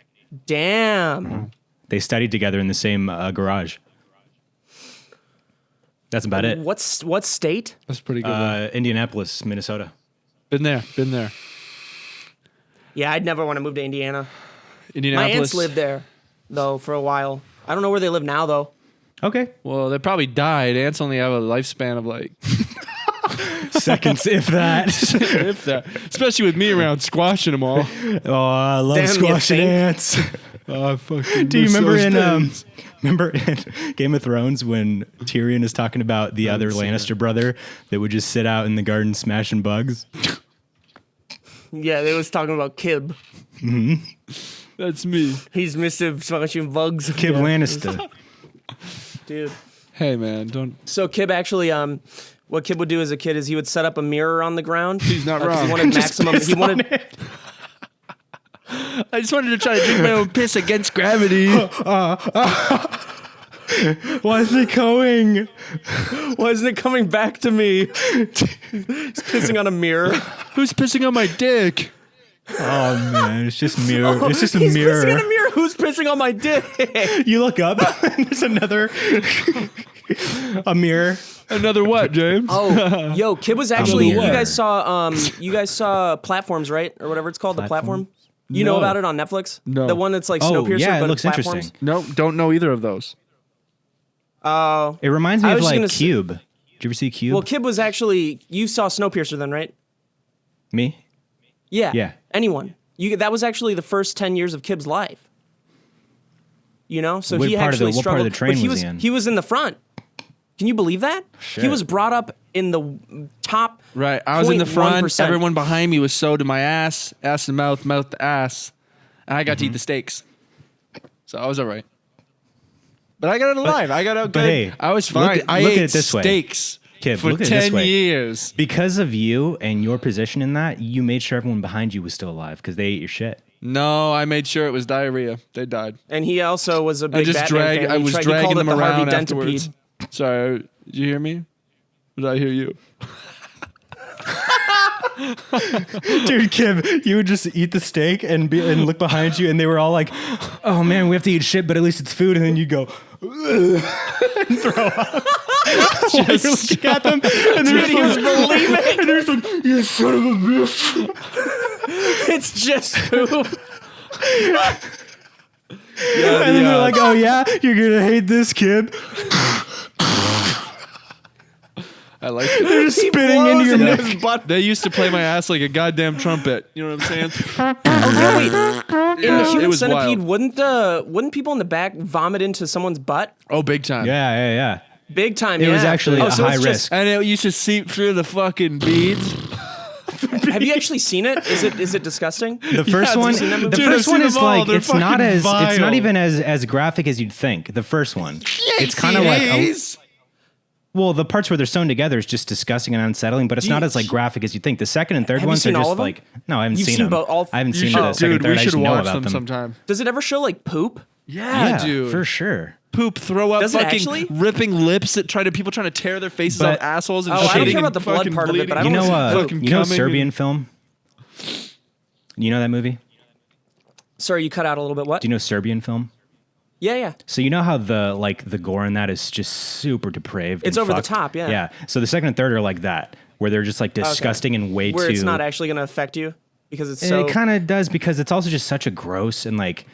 Speaker 1: Damn.
Speaker 2: They studied together in the same garage. That's about it.
Speaker 1: What state?
Speaker 3: That's pretty good.
Speaker 2: Indianapolis, Minnesota.
Speaker 3: Been there.
Speaker 1: Yeah, I'd never want to move to Indiana. My
Speaker 3: Indianapolis.
Speaker 1: aunts lived there, though, for a while. I don't know where they live now, though.
Speaker 2: Okay.
Speaker 3: Well, they probably died. Ants only have a lifespan of like,
Speaker 2: Seconds, if that.
Speaker 3: if that. Especially with me around squashing them all.
Speaker 2: Oh, I love
Speaker 1: Damn, you
Speaker 2: squashing
Speaker 1: think?
Speaker 2: ants.
Speaker 3: Oh, fucking
Speaker 2: Do you
Speaker 3: miss
Speaker 2: remember
Speaker 3: those
Speaker 2: in
Speaker 3: days.
Speaker 2: remember in Game of Thrones when Tyrion is talking about the other
Speaker 3: seen
Speaker 2: Lannister brother that would just sit out in the garden smashing bugs?
Speaker 1: Yeah, they was talking about Kib.
Speaker 3: That's me.
Speaker 1: He's Mr. Smashing Bugs.
Speaker 2: Kib
Speaker 1: Yeah.
Speaker 2: Lannister.
Speaker 1: Dude.
Speaker 3: Hey, man, don't.
Speaker 1: So Kib actually, what Kib would do as a kid is he would set up a mirror on the ground.
Speaker 3: He's not
Speaker 1: 'cause
Speaker 3: wrong.
Speaker 1: He wanted maximum. He wanted.
Speaker 3: I just wanted to try to drink my own piss against gravity.
Speaker 2: Why is it going?
Speaker 1: Why isn't it coming back to me? He's pissing on a mirror.
Speaker 3: Who's pissing on my dick?
Speaker 2: Oh man, it's just mirror. It's just a
Speaker 1: He's
Speaker 2: mirror.
Speaker 1: pissing on a mirror. Who's pissing on my dick?
Speaker 2: You look up, and there's another a mirror.
Speaker 3: Another what, James?
Speaker 1: Oh, yo, Kid was actually. You
Speaker 2: mirror.
Speaker 1: guys saw Platforms, right, or whatever it's called, the platform. You know
Speaker 3: No.
Speaker 1: about it on Netflix?
Speaker 3: No.
Speaker 1: The one that's like
Speaker 2: Oh
Speaker 1: Snowpiercer,
Speaker 2: yeah,
Speaker 1: but
Speaker 2: it looks
Speaker 1: platforms?
Speaker 2: interesting.
Speaker 3: No, don't know either of those.
Speaker 1: Oh,
Speaker 2: It reminds me
Speaker 1: I
Speaker 2: of
Speaker 1: was
Speaker 2: like
Speaker 1: gonna
Speaker 2: Cube. Did you ever see Cube?
Speaker 1: well, Kid was actually. You saw Snowpiercer then, right?
Speaker 2: Me?
Speaker 1: Yeah.
Speaker 2: Yeah.
Speaker 1: Anyone. That was actually the first 10 years of Kib's life. You know, so
Speaker 2: What
Speaker 1: he
Speaker 2: part of the-
Speaker 1: actually
Speaker 2: what part of
Speaker 1: struggled.
Speaker 2: the train
Speaker 1: but he
Speaker 2: was he in?
Speaker 1: He was in the front. Can you believe that?
Speaker 2: Shit.
Speaker 1: He was brought up in the top.
Speaker 3: Right. I was in the front.
Speaker 1: 0.1%.
Speaker 3: Everyone behind me was sewed to my ass to mouth, mouth to ass. And I got to eat the steaks. So I was all right. But I got out alive. I got out
Speaker 2: but
Speaker 3: good.
Speaker 2: hey,
Speaker 3: I was
Speaker 2: look
Speaker 3: fine.
Speaker 2: at-
Speaker 3: I
Speaker 2: look at
Speaker 3: ate
Speaker 2: it this way.
Speaker 3: steaks
Speaker 2: Kid,
Speaker 3: for
Speaker 2: look at it this
Speaker 3: 10
Speaker 2: way.
Speaker 3: years.
Speaker 2: Because of you and your position in that, you made sure everyone behind you was still alive because they ate your shit.
Speaker 3: No, I made sure it was diarrhea. They died.
Speaker 1: And he also was a big
Speaker 3: I just
Speaker 1: Batman fan.
Speaker 3: I
Speaker 1: He
Speaker 3: was
Speaker 1: tried- he called
Speaker 3: dragging
Speaker 1: it
Speaker 3: them
Speaker 1: the Harvey
Speaker 3: around afterwards.
Speaker 1: Dentipede.
Speaker 3: Sorry, did you hear me? Or did I hear you?
Speaker 2: Dude, Kim, you would just eat the steak and look behind you, and they were all like, "Oh man, we have to eat shit, but at least it's food." And then you go and throw up. While you're looking at them, and they're
Speaker 1: Dude, he was believing.
Speaker 2: and they're just like, "You son of a bitch!"
Speaker 1: It's just poop.
Speaker 2: And then they're like, "Oh yeah, you're gonna hate this kid."
Speaker 3: I like it.
Speaker 2: They're just
Speaker 1: He
Speaker 2: spitting into
Speaker 1: blows
Speaker 2: your
Speaker 1: into
Speaker 2: neck.
Speaker 1: his butt.
Speaker 3: They used to play my ass like a goddamn trumpet. You know what I'm saying?
Speaker 1: Oh, wait. In the
Speaker 3: it
Speaker 1: Human
Speaker 3: was
Speaker 1: Centipede,
Speaker 3: wild.
Speaker 1: wouldn't people in the back vomit into someone's butt?
Speaker 3: Oh, big time.
Speaker 2: Yeah.
Speaker 1: Big time.
Speaker 2: It
Speaker 1: yeah.
Speaker 2: was actually
Speaker 1: Oh,
Speaker 2: a
Speaker 1: so
Speaker 2: high
Speaker 1: it's just-
Speaker 2: risk.
Speaker 3: And it used to seep through the fucking beads.
Speaker 1: Have you actually seen it? Is it disgusting?
Speaker 2: The first one,
Speaker 1: seen that movie?
Speaker 2: the
Speaker 3: Dude, I've
Speaker 2: first one
Speaker 3: seen
Speaker 2: is
Speaker 3: them all.
Speaker 2: like
Speaker 3: They're
Speaker 2: it's not
Speaker 3: fucking
Speaker 2: as it's not
Speaker 3: vile.
Speaker 2: even as graphic as you'd think. The first one, it's kind of like well, the parts where they're sewn together is just disgusting and unsettling, but it's not as like graphic as you think. The second and third
Speaker 1: Have you
Speaker 2: ones are
Speaker 1: seen all
Speaker 2: just
Speaker 1: of them?
Speaker 2: like no, I haven't
Speaker 1: You've
Speaker 2: seen
Speaker 1: seen
Speaker 2: them.
Speaker 1: both- all-
Speaker 2: I haven't
Speaker 1: You
Speaker 2: seen
Speaker 1: should-
Speaker 2: the second
Speaker 3: Dude,
Speaker 2: and third.
Speaker 3: we
Speaker 2: I
Speaker 3: should
Speaker 2: just know
Speaker 3: watch
Speaker 2: about
Speaker 3: them
Speaker 2: them.
Speaker 3: sometime.
Speaker 1: Does it ever show like poop?
Speaker 3: Yeah, dude.
Speaker 2: for sure.
Speaker 3: Poop, throw up,
Speaker 1: Does it
Speaker 3: fucking
Speaker 1: actually?
Speaker 3: ripping lips that people trying to tear their faces
Speaker 2: But-
Speaker 3: off assholes and
Speaker 1: Oh, I don't
Speaker 3: shitting
Speaker 1: care about
Speaker 3: and
Speaker 1: the blood
Speaker 3: fucking
Speaker 1: part of it, but I
Speaker 3: bleeding.
Speaker 1: don't
Speaker 2: You know,
Speaker 1: wanna see
Speaker 3: fucking
Speaker 2: you know
Speaker 3: coming
Speaker 2: Serbian
Speaker 3: and-
Speaker 2: film. You know that movie?
Speaker 1: Sorry, you cut out a little bit. What?
Speaker 2: Do you know Serbian film?
Speaker 1: Yeah.
Speaker 2: So you know how the gore in that is just super depraved.
Speaker 1: It's
Speaker 2: and
Speaker 1: over the
Speaker 2: fucked?
Speaker 1: top, yeah.
Speaker 2: Yeah. So the second and third are like that, where they're just like disgusting and way
Speaker 1: Where
Speaker 2: too.
Speaker 1: it's not actually going to affect you because it's so.
Speaker 2: It kind of does because it's also just such a gross and like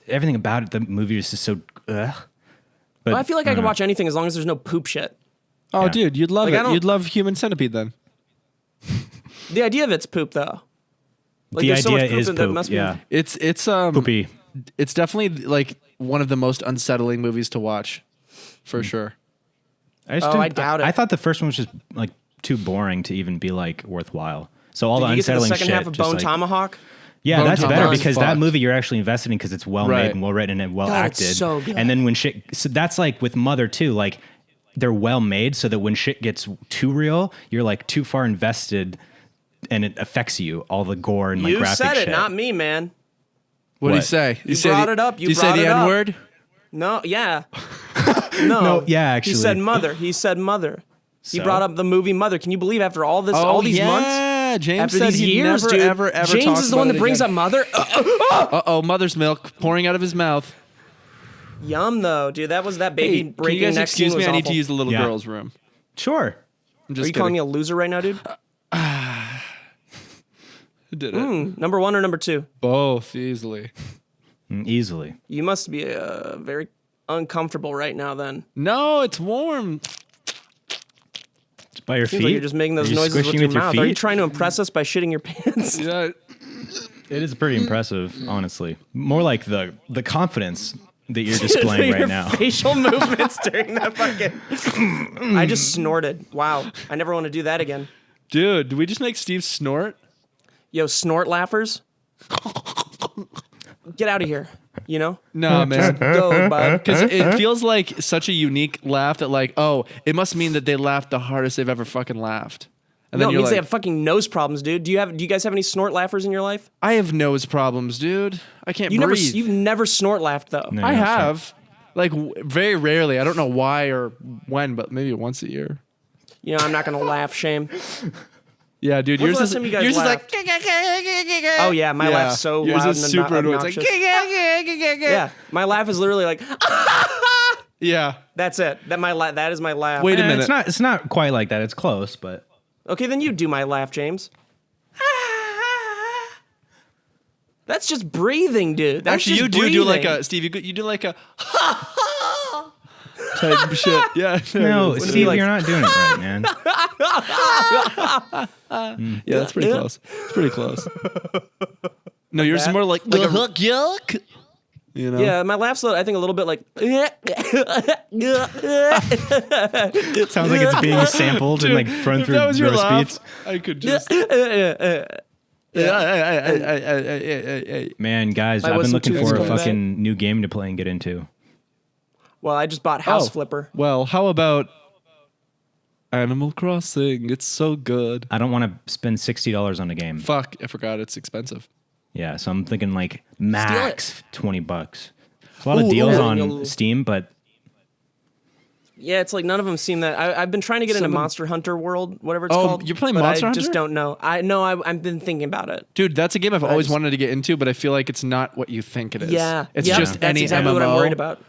Speaker 2: everything about it. The movie is just so. Ugh. But
Speaker 1: Well, I feel like I
Speaker 2: don't
Speaker 1: can
Speaker 2: know.
Speaker 1: watch anything as long as there's no poop shit.
Speaker 3: Oh,
Speaker 2: Yeah.
Speaker 3: dude, you'd love
Speaker 1: Like, I
Speaker 3: it.
Speaker 1: don't-
Speaker 3: You'd love Human Centipede then.
Speaker 1: The idea of it's poop though. Like,
Speaker 2: The
Speaker 1: there's so much
Speaker 2: idea
Speaker 1: poop
Speaker 2: is
Speaker 1: in there,
Speaker 2: poop.
Speaker 1: must be-
Speaker 2: Yeah.
Speaker 3: It's
Speaker 2: Poopy.
Speaker 3: It's definitely like one of the most unsettling movies to watch, for sure.
Speaker 2: I just
Speaker 1: Oh,
Speaker 2: didn't-
Speaker 1: I doubt it.
Speaker 2: I thought the first one was just like too boring to even be like worthwhile. So all
Speaker 1: Did
Speaker 2: the
Speaker 1: you get to the
Speaker 2: unsettling
Speaker 1: second
Speaker 2: shit.
Speaker 1: half of
Speaker 2: just,
Speaker 1: Bone
Speaker 2: like-
Speaker 1: Tomahawk?
Speaker 2: Yeah,
Speaker 3: Bone
Speaker 2: that's better
Speaker 3: Tomahawk's
Speaker 2: because that
Speaker 3: fucked.
Speaker 2: movie you're actually invested in because it's well
Speaker 3: Right.
Speaker 2: made and well written and well
Speaker 1: God, it's
Speaker 2: acted.
Speaker 1: so good.
Speaker 2: And then when shit, so that's like with Mother too. Like they're well made so that when shit gets too real, you're like too far invested, and it affects you. All the gore and like
Speaker 1: You
Speaker 2: graphic
Speaker 1: said it,
Speaker 2: shit.
Speaker 1: not me, man.
Speaker 3: What do you
Speaker 2: What?
Speaker 3: say?
Speaker 1: You
Speaker 3: say
Speaker 1: brought
Speaker 3: the-
Speaker 1: it up. You
Speaker 3: you say
Speaker 1: brought
Speaker 3: the
Speaker 1: it up.
Speaker 3: N word?
Speaker 1: No, yeah. No,
Speaker 2: No, yeah,
Speaker 1: He
Speaker 2: actually.
Speaker 1: said mother. He said mother. He
Speaker 2: So?
Speaker 1: brought up the movie Mother. Can you believe after all this, all these months?
Speaker 3: Yeah, James
Speaker 1: After
Speaker 3: said
Speaker 1: these
Speaker 3: he'd
Speaker 1: years,
Speaker 3: never,
Speaker 1: dude.
Speaker 3: ever
Speaker 1: James
Speaker 3: talk
Speaker 1: is the one
Speaker 3: about
Speaker 1: that
Speaker 3: it
Speaker 1: brings
Speaker 3: again.
Speaker 1: up Mother.
Speaker 3: Uh-oh, mother's milk pouring out of his mouth.
Speaker 1: Yum, though, dude. That was that
Speaker 3: Hey,
Speaker 1: baby
Speaker 3: can
Speaker 1: breaking
Speaker 3: you guys
Speaker 1: neck scene
Speaker 3: excuse me?
Speaker 1: was
Speaker 3: I need
Speaker 1: awful.
Speaker 3: to use the little
Speaker 2: Yeah.
Speaker 3: girl's room.
Speaker 2: Sure.
Speaker 3: I'm
Speaker 1: Are
Speaker 3: just
Speaker 1: you calling me
Speaker 3: kidding.
Speaker 1: a loser right now, dude?
Speaker 3: I did it.
Speaker 1: Number one or number two?
Speaker 3: Both, easily.
Speaker 2: Easily.
Speaker 1: You must be very uncomfortable right now. Then
Speaker 3: No, it's warm.
Speaker 2: By your
Speaker 1: seems
Speaker 2: feet.
Speaker 1: like you're just making those
Speaker 2: Are you
Speaker 1: noises with
Speaker 2: squishing
Speaker 1: your
Speaker 2: with your
Speaker 1: mouth. Are you
Speaker 2: feet?
Speaker 1: trying to impress us by shitting your pants?
Speaker 3: Yeah.
Speaker 2: It is pretty impressive, honestly. More like the confidence that you're displaying
Speaker 1: Your
Speaker 2: right now.
Speaker 1: facial movements during that fucking. I just snorted. Wow. I never want to do that again.
Speaker 3: Dude, did we just make Steve snort?
Speaker 1: Yo, snort laughers. Get out of here. You know?
Speaker 3: No, man.
Speaker 1: Go, bud.
Speaker 3: Because it feels like such a unique laugh that, like, oh, it must mean that they laughed the hardest they've ever fucking laughed. And
Speaker 1: No,
Speaker 3: then
Speaker 1: it
Speaker 3: you're
Speaker 1: means
Speaker 3: like,
Speaker 1: they have fucking nose problems, dude. Do you guys have any snort laughers in your life?
Speaker 3: I have nose problems, dude. I can't
Speaker 1: You've
Speaker 3: breathe.
Speaker 1: never snort laughed though.
Speaker 2: No,
Speaker 3: I
Speaker 2: no,
Speaker 3: have. Like very rarely. I don't know why or when, but maybe once a year.
Speaker 1: You know, I'm not gonna laugh, Shame.
Speaker 3: Yeah, dude.
Speaker 1: When's
Speaker 3: Yours
Speaker 1: the last
Speaker 3: is
Speaker 1: time you guys
Speaker 3: yours is
Speaker 1: laughed?
Speaker 3: like.
Speaker 1: Oh yeah, my laugh's so
Speaker 3: yours
Speaker 1: loud
Speaker 3: is
Speaker 1: and
Speaker 3: super annoying.
Speaker 1: obnoxious.
Speaker 3: It's like.
Speaker 1: Yeah, my laugh is literally like.
Speaker 3: Yeah.
Speaker 1: That's it. That is my laugh.
Speaker 3: Wait a minute.
Speaker 2: It's not quite like that. It's close, but
Speaker 1: Okay, then you do my laugh, James. That's just breathing, dude. That's
Speaker 3: Actually,
Speaker 1: just
Speaker 3: you do like
Speaker 1: breathing.
Speaker 3: a Steve. You do like a type shit. Yeah.
Speaker 2: no,
Speaker 1: Wouldn't it be
Speaker 2: Steve,
Speaker 1: like-
Speaker 2: you're not doing it right, man.
Speaker 3: Yeah, that's pretty close. It's pretty close. No, yours is
Speaker 1: that?
Speaker 3: more like a hook yuck. You know?
Speaker 1: Yeah, my laugh's, I think, a little bit like.
Speaker 2: Sounds like it's being sampled and like run
Speaker 3: If
Speaker 2: through
Speaker 3: that was your
Speaker 2: roast
Speaker 3: laugh,
Speaker 2: beats.
Speaker 3: I could just.
Speaker 2: Man, guys,
Speaker 1: I
Speaker 2: I've been
Speaker 1: wasn't
Speaker 2: looking
Speaker 1: too
Speaker 2: for a
Speaker 1: explained
Speaker 2: fucking new game to play and get into.
Speaker 1: Well, I just bought House Flipper.
Speaker 3: Well, how about Animal Crossing? It's so good.
Speaker 2: I don't want to spend $60 on a game.
Speaker 3: Fuck, I forgot it's expensive.
Speaker 2: Yeah, so I'm thinking like max $20. There's a lot of
Speaker 1: Ooh,
Speaker 2: deals
Speaker 1: ooh,
Speaker 2: on
Speaker 1: you'll-
Speaker 2: Steam, but
Speaker 1: Yeah, it's like none of them seem that. I've been trying to get into Monster Hunter World, whatever it's
Speaker 3: Oh,
Speaker 1: called.
Speaker 3: you're playing
Speaker 1: but
Speaker 3: Monster
Speaker 1: I
Speaker 3: Hunter?
Speaker 1: just don't know. I've been thinking about it.
Speaker 3: Dude, that's a game I've always
Speaker 1: just-
Speaker 3: wanted to get into, but I feel like it's not what you think it is.
Speaker 1: Yeah,
Speaker 3: It's
Speaker 1: yep,
Speaker 3: just
Speaker 1: that's
Speaker 3: any
Speaker 1: exactly
Speaker 3: MMO.
Speaker 1: what I'm worried about.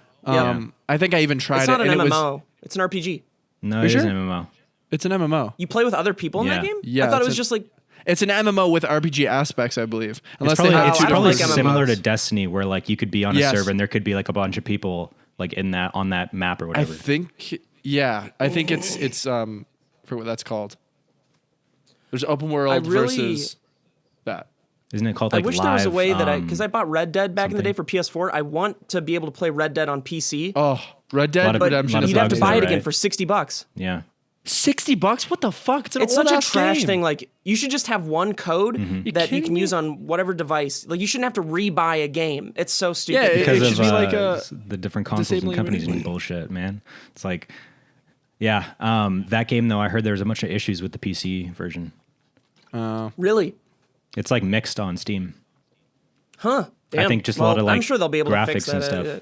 Speaker 3: I think I even tried
Speaker 1: It's not
Speaker 3: it.
Speaker 1: an
Speaker 3: and it
Speaker 1: MMO.
Speaker 3: was,
Speaker 1: It's an RPG.
Speaker 2: no,
Speaker 3: you
Speaker 2: it is
Speaker 3: sure?
Speaker 2: an MMO.
Speaker 3: it's an MMO.
Speaker 1: You play with other people in that
Speaker 2: Yeah.
Speaker 1: game?
Speaker 3: Yeah,
Speaker 1: I thought it
Speaker 3: it's
Speaker 1: was
Speaker 3: a-
Speaker 1: just like.
Speaker 3: It's an MMO with RPG aspects, I believe. Unless
Speaker 2: It's
Speaker 3: they have
Speaker 2: probably,
Speaker 1: I don't
Speaker 2: probably
Speaker 1: like MMOs.
Speaker 2: similar to Destiny, where like you could be on a
Speaker 3: Yes.
Speaker 2: server and there could be like a bunch of people like in that on that map or
Speaker 3: I
Speaker 2: whatever.
Speaker 3: think, yeah, I think it's for what that's called. There's open world
Speaker 1: really-
Speaker 3: versus that.
Speaker 2: Isn't it called
Speaker 1: I
Speaker 2: like
Speaker 1: wish
Speaker 2: live?
Speaker 1: there was a way that because I bought Red Dead back in the
Speaker 2: something?
Speaker 1: day for PS4. I want to be able to play Red Dead on PC.
Speaker 3: Oh, Red Dead
Speaker 2: Lot of-
Speaker 3: Redemption.
Speaker 2: lot of
Speaker 3: is
Speaker 1: You'd have to
Speaker 2: bugs
Speaker 1: buy
Speaker 2: though,
Speaker 1: it again
Speaker 2: right?
Speaker 1: for $60.
Speaker 2: Yeah.
Speaker 3: $60. What the fuck? It's an
Speaker 1: It's such a
Speaker 3: old-ass
Speaker 1: trash
Speaker 3: game.
Speaker 1: thing. Like you should just have one code
Speaker 2: Mm-hmm.
Speaker 1: that you
Speaker 3: kidding
Speaker 1: can
Speaker 3: me?
Speaker 1: use on whatever device. Like you shouldn't have to rebuy a game. It's so stupid.
Speaker 3: Yeah,
Speaker 2: Because
Speaker 3: it
Speaker 2: of
Speaker 3: should be like
Speaker 2: the different consoles and
Speaker 3: disabling
Speaker 2: companies
Speaker 3: everything.
Speaker 2: and bullshit, man. It's like, yeah. That game though, I heard there was a bunch of issues with the PC version.
Speaker 1: Really?
Speaker 2: It's like mixed on Steam.
Speaker 1: Huh? Damn.
Speaker 2: think just a
Speaker 1: Well,
Speaker 2: lot of,
Speaker 1: I'm
Speaker 2: like,
Speaker 1: sure they'll be able to fix
Speaker 2: graphics and
Speaker 1: that.
Speaker 2: stuff.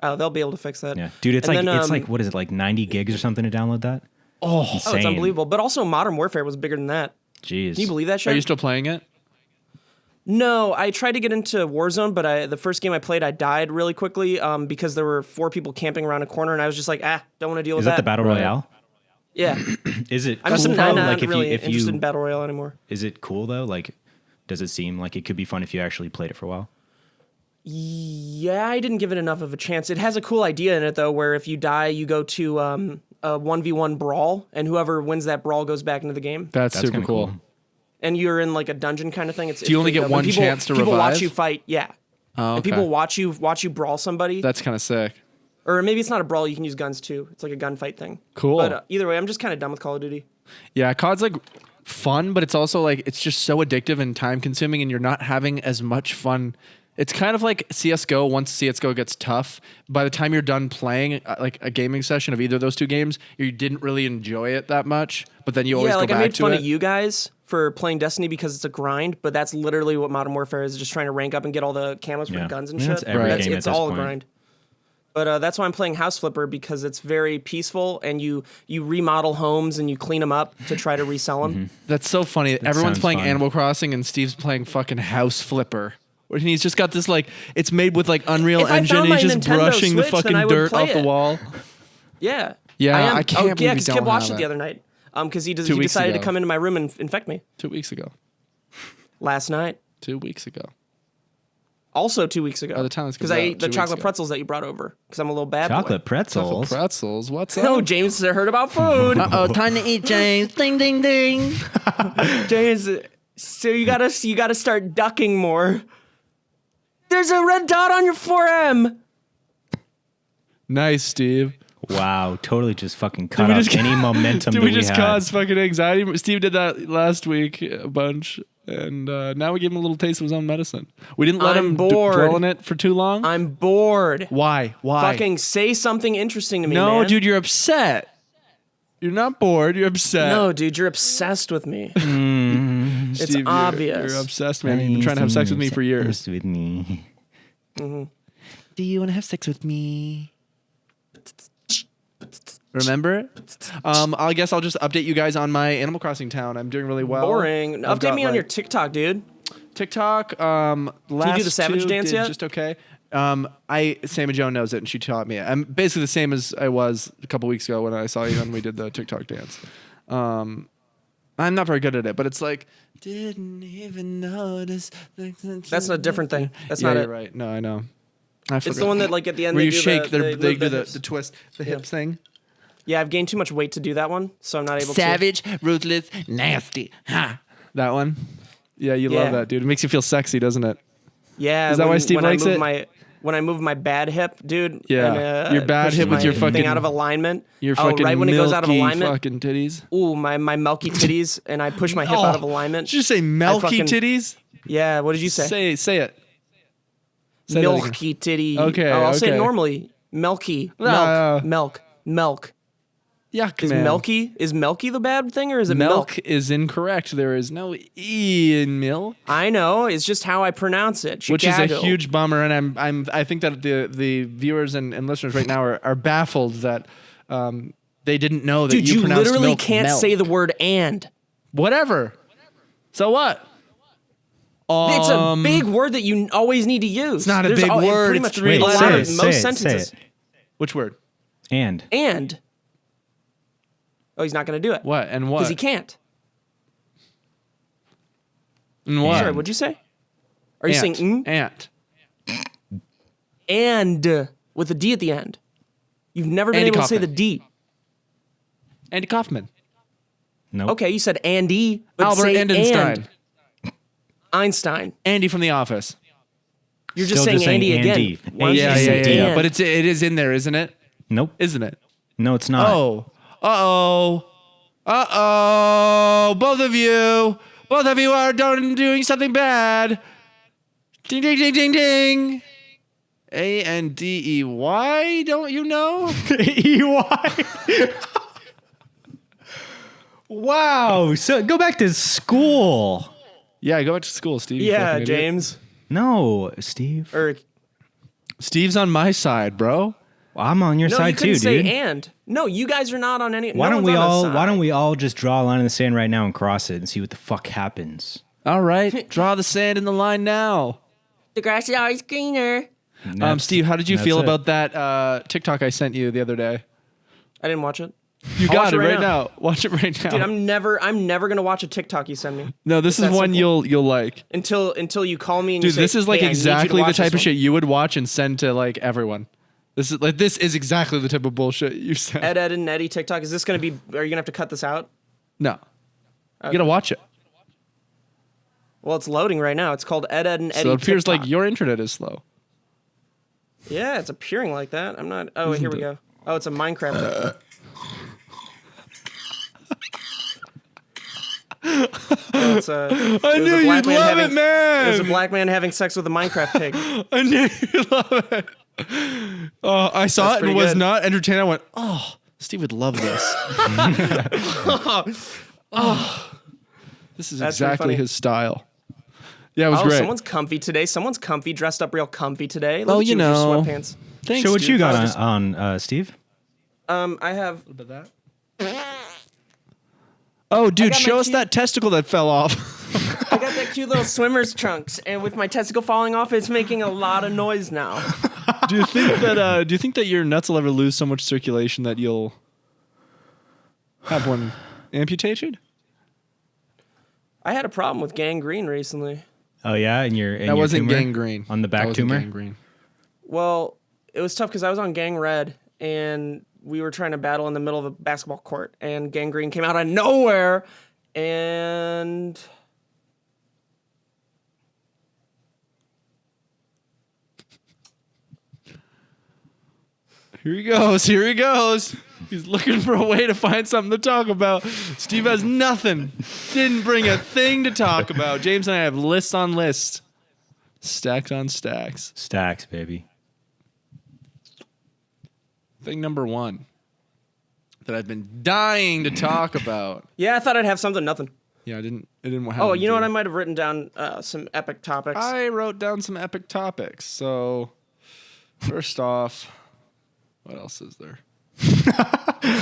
Speaker 1: Oh, they'll be able to fix that.
Speaker 2: Yeah, dude, it's
Speaker 1: And
Speaker 2: like
Speaker 1: then,
Speaker 2: it's like what is it like 90 gigs or something to download that?
Speaker 1: Oh,
Speaker 2: Insane.
Speaker 1: it's unbelievable. But also, Modern Warfare was bigger than that.
Speaker 2: Jeez.
Speaker 1: Can you believe that
Speaker 3: Are
Speaker 1: shit?
Speaker 3: you still playing it?
Speaker 1: No, I tried to get into Warzone, but the first game I played, I died really quickly because there were 4 people camping around a corner, and I was just like, don't want to deal
Speaker 2: Is
Speaker 1: with
Speaker 2: that the battle royale?
Speaker 1: Yeah,
Speaker 2: Is it
Speaker 1: I'm just
Speaker 2: cool
Speaker 1: not,
Speaker 2: though?
Speaker 1: not
Speaker 2: Like if
Speaker 1: really
Speaker 2: you if
Speaker 1: interested in
Speaker 2: you
Speaker 1: battle royale anymore.
Speaker 2: is it cool though? Like does it seem like it could be fun if you actually played it for a while?
Speaker 1: Yeah, I didn't give it enough of a chance. It has a cool idea in it though, where if you die, you go to a 1v1 brawl, and whoever wins that brawl goes back into the game.
Speaker 3: That's super
Speaker 2: kinda
Speaker 3: cool.
Speaker 2: cool.
Speaker 1: And you're in like a dungeon kind of thing. It's
Speaker 3: you only get one chance to
Speaker 1: people
Speaker 3: revive?
Speaker 1: watch you fight. Yeah,
Speaker 3: Oh,
Speaker 1: and
Speaker 3: okay.
Speaker 1: people watch you brawl somebody.
Speaker 3: That's kind of sick.
Speaker 1: Or maybe it's not a brawl. You can use guns too. It's like a gunfight thing.
Speaker 3: Cool.
Speaker 1: But either way, I'm just kind of done with Call of Duty.
Speaker 3: Yeah, COD's like fun, but it's also like it's just so addictive and time consuming, and you're not having as much fun. It's kind of like CS:GO. Once CS:GO gets tough, by the time you're done playing like a gaming session of either of those two games, you didn't really enjoy it that much. But then you always
Speaker 1: Yeah,
Speaker 3: go
Speaker 1: like
Speaker 3: back
Speaker 1: I made
Speaker 3: to
Speaker 1: fun
Speaker 3: it.
Speaker 1: of you guys for playing Destiny because it's a grind, but that's literally what Modern Warfare is, just trying to rank up and get all the camos for
Speaker 2: Yeah.
Speaker 1: guns and
Speaker 2: I mean, that's
Speaker 1: shit.
Speaker 2: every
Speaker 3: Right.
Speaker 2: game at
Speaker 1: It's
Speaker 2: this
Speaker 1: all
Speaker 2: point.
Speaker 1: a grind. But that's why I'm playing House Flipper, because it's very peaceful, and you remodel homes and you clean them up to try to resell them.
Speaker 3: That's so funny. Everyone's
Speaker 2: sounds
Speaker 3: playing
Speaker 2: fun.
Speaker 3: Animal Crossing, and Steve's playing fucking House Flipper. And he's just got this like it's made with like Unreal
Speaker 1: If I
Speaker 3: Engine.
Speaker 1: found
Speaker 3: And he's
Speaker 1: my
Speaker 3: just
Speaker 1: Nintendo
Speaker 3: brushing the
Speaker 1: Switch, then I
Speaker 3: fucking
Speaker 1: would
Speaker 3: dirt
Speaker 1: play
Speaker 3: off the
Speaker 1: it.
Speaker 3: wall.
Speaker 1: Yeah.
Speaker 3: Yeah,
Speaker 1: I am.
Speaker 3: I can't believe you
Speaker 1: because
Speaker 3: don't
Speaker 1: Kip watched
Speaker 3: have
Speaker 1: it the
Speaker 3: it.
Speaker 1: other night. Because he
Speaker 3: 2 weeks
Speaker 1: decided to
Speaker 3: ago.
Speaker 1: come into my room and infect me
Speaker 3: 2 weeks ago.
Speaker 1: last night.
Speaker 3: 2 weeks ago.
Speaker 1: Also 2 weeks ago.
Speaker 3: By the time this
Speaker 1: because
Speaker 3: comes
Speaker 1: I
Speaker 3: out,
Speaker 1: ate the
Speaker 3: 2 weeks
Speaker 1: chocolate
Speaker 3: ago.
Speaker 1: pretzels that you brought over. Because I'm a little bad
Speaker 2: Chocolate
Speaker 1: boy.
Speaker 2: pretzels.
Speaker 3: Pretzels. What's up?
Speaker 1: No, James heard about food.
Speaker 4: Oh, time to eat, James. Ding, ding, ding.
Speaker 1: James, so you gotta start ducking more. There's a red dot on your 4M.
Speaker 3: Nice, Steve.
Speaker 2: Wow, totally just fucking cut
Speaker 3: we
Speaker 2: off
Speaker 3: just-
Speaker 2: any momentum
Speaker 3: Did
Speaker 2: that
Speaker 3: we just
Speaker 2: had.
Speaker 3: cause fucking anxiety? Steve did that last week a bunch, and now we gave him a little taste of his own medicine. We didn't let
Speaker 1: I'm
Speaker 3: him
Speaker 1: bored.
Speaker 3: dwell in it for too long.
Speaker 1: I'm bored.
Speaker 3: Why? Why?
Speaker 1: Fucking say something interesting to me,
Speaker 3: no,
Speaker 1: man.
Speaker 3: dude, you're upset. You're not bored. You're upset.
Speaker 1: No, dude, you're obsessed with me.
Speaker 3: Steve,
Speaker 1: it's
Speaker 3: you're-
Speaker 1: obvious.
Speaker 3: You're obsessed, man. You've been trying to have sex with me for years.
Speaker 2: With me.
Speaker 1: Do
Speaker 3: Do you want to have sex with me? Remember? I guess I'll just update you guys on my Animal Crossing town. I'm doing really well.
Speaker 1: Boring.
Speaker 3: I've
Speaker 1: Update
Speaker 3: got,
Speaker 1: me on your TikTok, dude.
Speaker 3: TikTok.
Speaker 1: you do the Savage dance
Speaker 3: did
Speaker 1: yet?
Speaker 3: Just okay. Sammy Joan knows it, and she taught me. I'm basically the same as I was a couple weeks ago when I saw you and we did the TikTok dance. I'm not very good at it, but it's like didn't even notice.
Speaker 1: That's a different thing. That's
Speaker 3: yeah,
Speaker 1: not
Speaker 3: you're
Speaker 1: it.
Speaker 3: right. No, I know.
Speaker 1: It's the one that like at the end
Speaker 3: where
Speaker 1: they
Speaker 3: you
Speaker 1: do
Speaker 3: shake,
Speaker 1: the,
Speaker 3: they do
Speaker 1: hips.
Speaker 3: the twist, the hips thing.
Speaker 1: Yeah, I've gained too much weight to do that one, so I'm not able to.
Speaker 3: Savage, ruthless, nasty. Ha! That one. Yeah, you love that, dude. It makes you feel sexy, doesn't it?
Speaker 1: Yeah.
Speaker 3: Is that why Steve likes it?
Speaker 1: When I move my bad hip, dude.
Speaker 3: Yeah.
Speaker 1: And,
Speaker 3: Your bad
Speaker 1: pushes
Speaker 3: hip with
Speaker 1: my
Speaker 3: your
Speaker 1: thing
Speaker 3: fucking-
Speaker 1: out of alignment.
Speaker 3: Your fucking
Speaker 1: right when it goes out of
Speaker 3: milky
Speaker 1: alignment.
Speaker 3: fucking titties.
Speaker 1: Ooh, my milky titties, and I push my hip out of alignment.
Speaker 3: Did you say milky
Speaker 1: fucking-
Speaker 3: titties?
Speaker 1: Yeah. What did you say?
Speaker 3: Say it. Say that again.
Speaker 1: Milky titty.
Speaker 3: Okay,
Speaker 1: Oh, I'll say it
Speaker 3: okay.
Speaker 1: normally. Milky.
Speaker 3: No.
Speaker 1: Milk.
Speaker 3: Yuck,
Speaker 1: Is
Speaker 3: man.
Speaker 1: milky the bad thing, or is it
Speaker 3: Milk
Speaker 1: milk?
Speaker 3: is incorrect. There is no E in milk,
Speaker 1: I know. It's just how I pronounce it.
Speaker 3: which is a
Speaker 1: Chicago.
Speaker 3: huge bummer. And I think that the viewers and listeners right now are baffled that they didn't know that
Speaker 1: Dude, you
Speaker 3: pronounced
Speaker 1: literally
Speaker 3: milk
Speaker 1: can't
Speaker 3: milk.
Speaker 1: say the word and.
Speaker 3: Whatever. So what?
Speaker 1: It's a big word that you always need to use.
Speaker 3: It's not a big word,
Speaker 1: Pretty
Speaker 3: it's
Speaker 1: much
Speaker 3: three
Speaker 1: a lot
Speaker 3: letters.
Speaker 1: of
Speaker 2: Say
Speaker 1: most
Speaker 2: it,
Speaker 1: sentences.
Speaker 2: say it.
Speaker 3: Which word?
Speaker 2: And
Speaker 1: And. Oh, he's not going to do it.
Speaker 3: What? And what?
Speaker 1: Because he can't.
Speaker 3: And what?
Speaker 1: Sorry, what'd you say? Are you saying
Speaker 3: Ant.
Speaker 1: and with a D at the end? You've never been
Speaker 3: Andy
Speaker 1: able to say the
Speaker 3: Kaufman.
Speaker 1: D.
Speaker 3: Andy Kaufman.
Speaker 2: no.
Speaker 1: Okay, you said Andy, but
Speaker 3: Albert
Speaker 1: say
Speaker 3: Einstein.
Speaker 1: and. Einstein.
Speaker 3: Andy from The Office.
Speaker 1: You're just
Speaker 2: Still
Speaker 1: saying Andy again.
Speaker 2: Andy.
Speaker 1: Why don't you
Speaker 3: Yeah,
Speaker 1: just
Speaker 3: yeah,
Speaker 1: say
Speaker 3: yeah.
Speaker 1: and?
Speaker 3: But it is in there, isn't it?
Speaker 2: Nope.
Speaker 3: Isn't it?
Speaker 2: No, it's not.
Speaker 3: Oh. Uh-oh. Uh-oh. Both of you are doing something bad. Ding, ding, ding, ding, ding. A-N-D-E-Y, don't you know?
Speaker 2: EY. Wow. So go back to school.
Speaker 3: Yeah, go back to school, Steve. you
Speaker 1: Yeah,
Speaker 3: fucking idiot.
Speaker 1: James.
Speaker 2: No, Steve.
Speaker 1: Or
Speaker 3: Steve's on my side, bro.
Speaker 2: I'm on your
Speaker 1: no, you
Speaker 2: side
Speaker 1: couldn't
Speaker 2: too,
Speaker 1: say
Speaker 2: dude.
Speaker 1: and. No, you guys are not on any.
Speaker 2: Why
Speaker 1: no
Speaker 2: don't
Speaker 1: one's
Speaker 2: we
Speaker 1: on
Speaker 2: all?
Speaker 1: the side.
Speaker 2: Why don't we all just draw a line in the sand right now and cross it and see what the fuck happens?
Speaker 3: All right, draw the sand in the line now.
Speaker 1: The grass is always greener.
Speaker 3: Steve, how did you
Speaker 2: that's
Speaker 3: feel
Speaker 2: it.
Speaker 3: about that TikTok I sent you the other day?
Speaker 1: I didn't watch it.
Speaker 3: You
Speaker 1: I'll
Speaker 3: got
Speaker 1: watch
Speaker 3: it
Speaker 1: it right
Speaker 3: right now. Watch it right now.
Speaker 1: Dude, I'm never gonna watch a TikTok you send me
Speaker 3: no, this is
Speaker 1: that
Speaker 3: one
Speaker 1: simple.
Speaker 3: you'll like.
Speaker 1: until you call me and
Speaker 3: Dude,
Speaker 1: you say,
Speaker 3: this is like
Speaker 1: "Hey, I need you to
Speaker 3: exactly the
Speaker 1: watch
Speaker 3: type
Speaker 1: this
Speaker 3: of
Speaker 1: one."
Speaker 3: shit you would watch and send to like everyone. This is exactly the type of bullshit you send.
Speaker 1: Ed and Eddie TikTok. Is this gonna be? Are you gonna have to cut this out?
Speaker 3: No, you gotta watch it.
Speaker 1: Well, it's loading right now. It's called Ed and Eddie.
Speaker 3: So it appears
Speaker 1: TikTok.
Speaker 3: like your internet is slow.
Speaker 1: Yeah, it's appearing like that. I'm not. Oh, here we go. Oh, it's a Minecraft. Oh, it's a,
Speaker 3: I knew you'd love it, man.
Speaker 1: There's a black man having sex with a Minecraft pig.
Speaker 3: I knew you'd love it. I saw
Speaker 1: That's
Speaker 3: it and
Speaker 1: pretty
Speaker 3: was
Speaker 1: good.
Speaker 3: not entertained. I went, oh, Steve would love this. This is
Speaker 1: That's pretty
Speaker 3: exactly
Speaker 1: funny.
Speaker 3: his style. Yeah, it was
Speaker 1: Oh,
Speaker 3: great.
Speaker 1: someone's comfy today. Someone's comfy, dressed up real comfy today. Look
Speaker 3: Oh,
Speaker 1: at
Speaker 3: you
Speaker 1: with your
Speaker 3: know.
Speaker 1: sweatpants.
Speaker 3: Thanks,
Speaker 2: So what
Speaker 3: dude.
Speaker 2: you got
Speaker 3: I was just-
Speaker 2: on Steve?
Speaker 1: I have.
Speaker 3: About that? Oh, dude,
Speaker 1: got my
Speaker 3: show us
Speaker 1: cute-
Speaker 3: that testicle that fell off.
Speaker 1: I got that cute little swimmer's trunks, and with my testicle falling off, it's making a lot of noise now.
Speaker 3: Do you think that your nuts will ever lose so much circulation that you'll have one amputated?
Speaker 1: I had a problem with gangrene recently.
Speaker 2: Oh yeah, and your
Speaker 3: That wasn't gangrene.
Speaker 2: on the
Speaker 3: That
Speaker 2: back
Speaker 3: wasn't
Speaker 2: tumor.
Speaker 3: gangrene.
Speaker 1: Well, it was tough because I was on Gang Red, and we were trying to battle in the middle of a basketball court, and gangrene came out of nowhere, and
Speaker 3: Here he goes. Here he goes. He's looking for a way to find something to talk about. Steve has nothing. Didn't bring a thing to talk about. James and I have list on list. Stacks on stacks.
Speaker 2: Stacks, baby.
Speaker 3: Thing number one that I've been dying to talk about.
Speaker 1: yeah, I thought I'd have something. Nothing.
Speaker 3: Yeah, it didn't happen.
Speaker 1: Oh, you know what? I
Speaker 3: for
Speaker 1: might have written down some epic topics.
Speaker 3: I wrote down some epic topics. So First off, what else is there?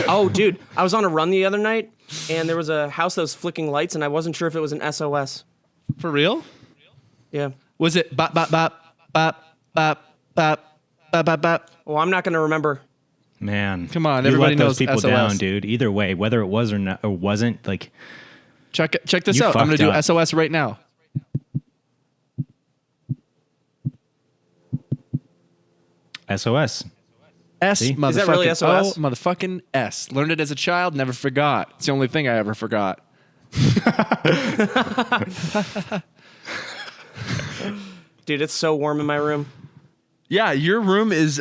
Speaker 1: Oh, dude, I was on a run the other night, and there was a house that was flicking lights, and I wasn't sure if it was an SOS.
Speaker 3: For real?
Speaker 1: Yeah.
Speaker 3: Was it bop bop bop bop bop bop bop bop bop?
Speaker 1: Well, I'm not going to remember.
Speaker 2: Man,
Speaker 3: Come on,
Speaker 2: you
Speaker 3: everybody
Speaker 2: let those
Speaker 3: knows
Speaker 2: people
Speaker 3: SOS.
Speaker 2: down, dude. Either way, whether it was or not or wasn't, like
Speaker 3: Check this
Speaker 2: You
Speaker 3: out. I'm gonna
Speaker 2: fucked
Speaker 3: do
Speaker 2: up.
Speaker 3: SOS right now.
Speaker 2: SOS.
Speaker 3: S,
Speaker 2: See?
Speaker 3: motherfucking
Speaker 1: Is that really SOS?
Speaker 3: O, motherfucking S. Learned it as a child, never forgot. It's the only thing I ever forgot.
Speaker 1: Dude, it's so warm in my room.
Speaker 3: Yeah, your room is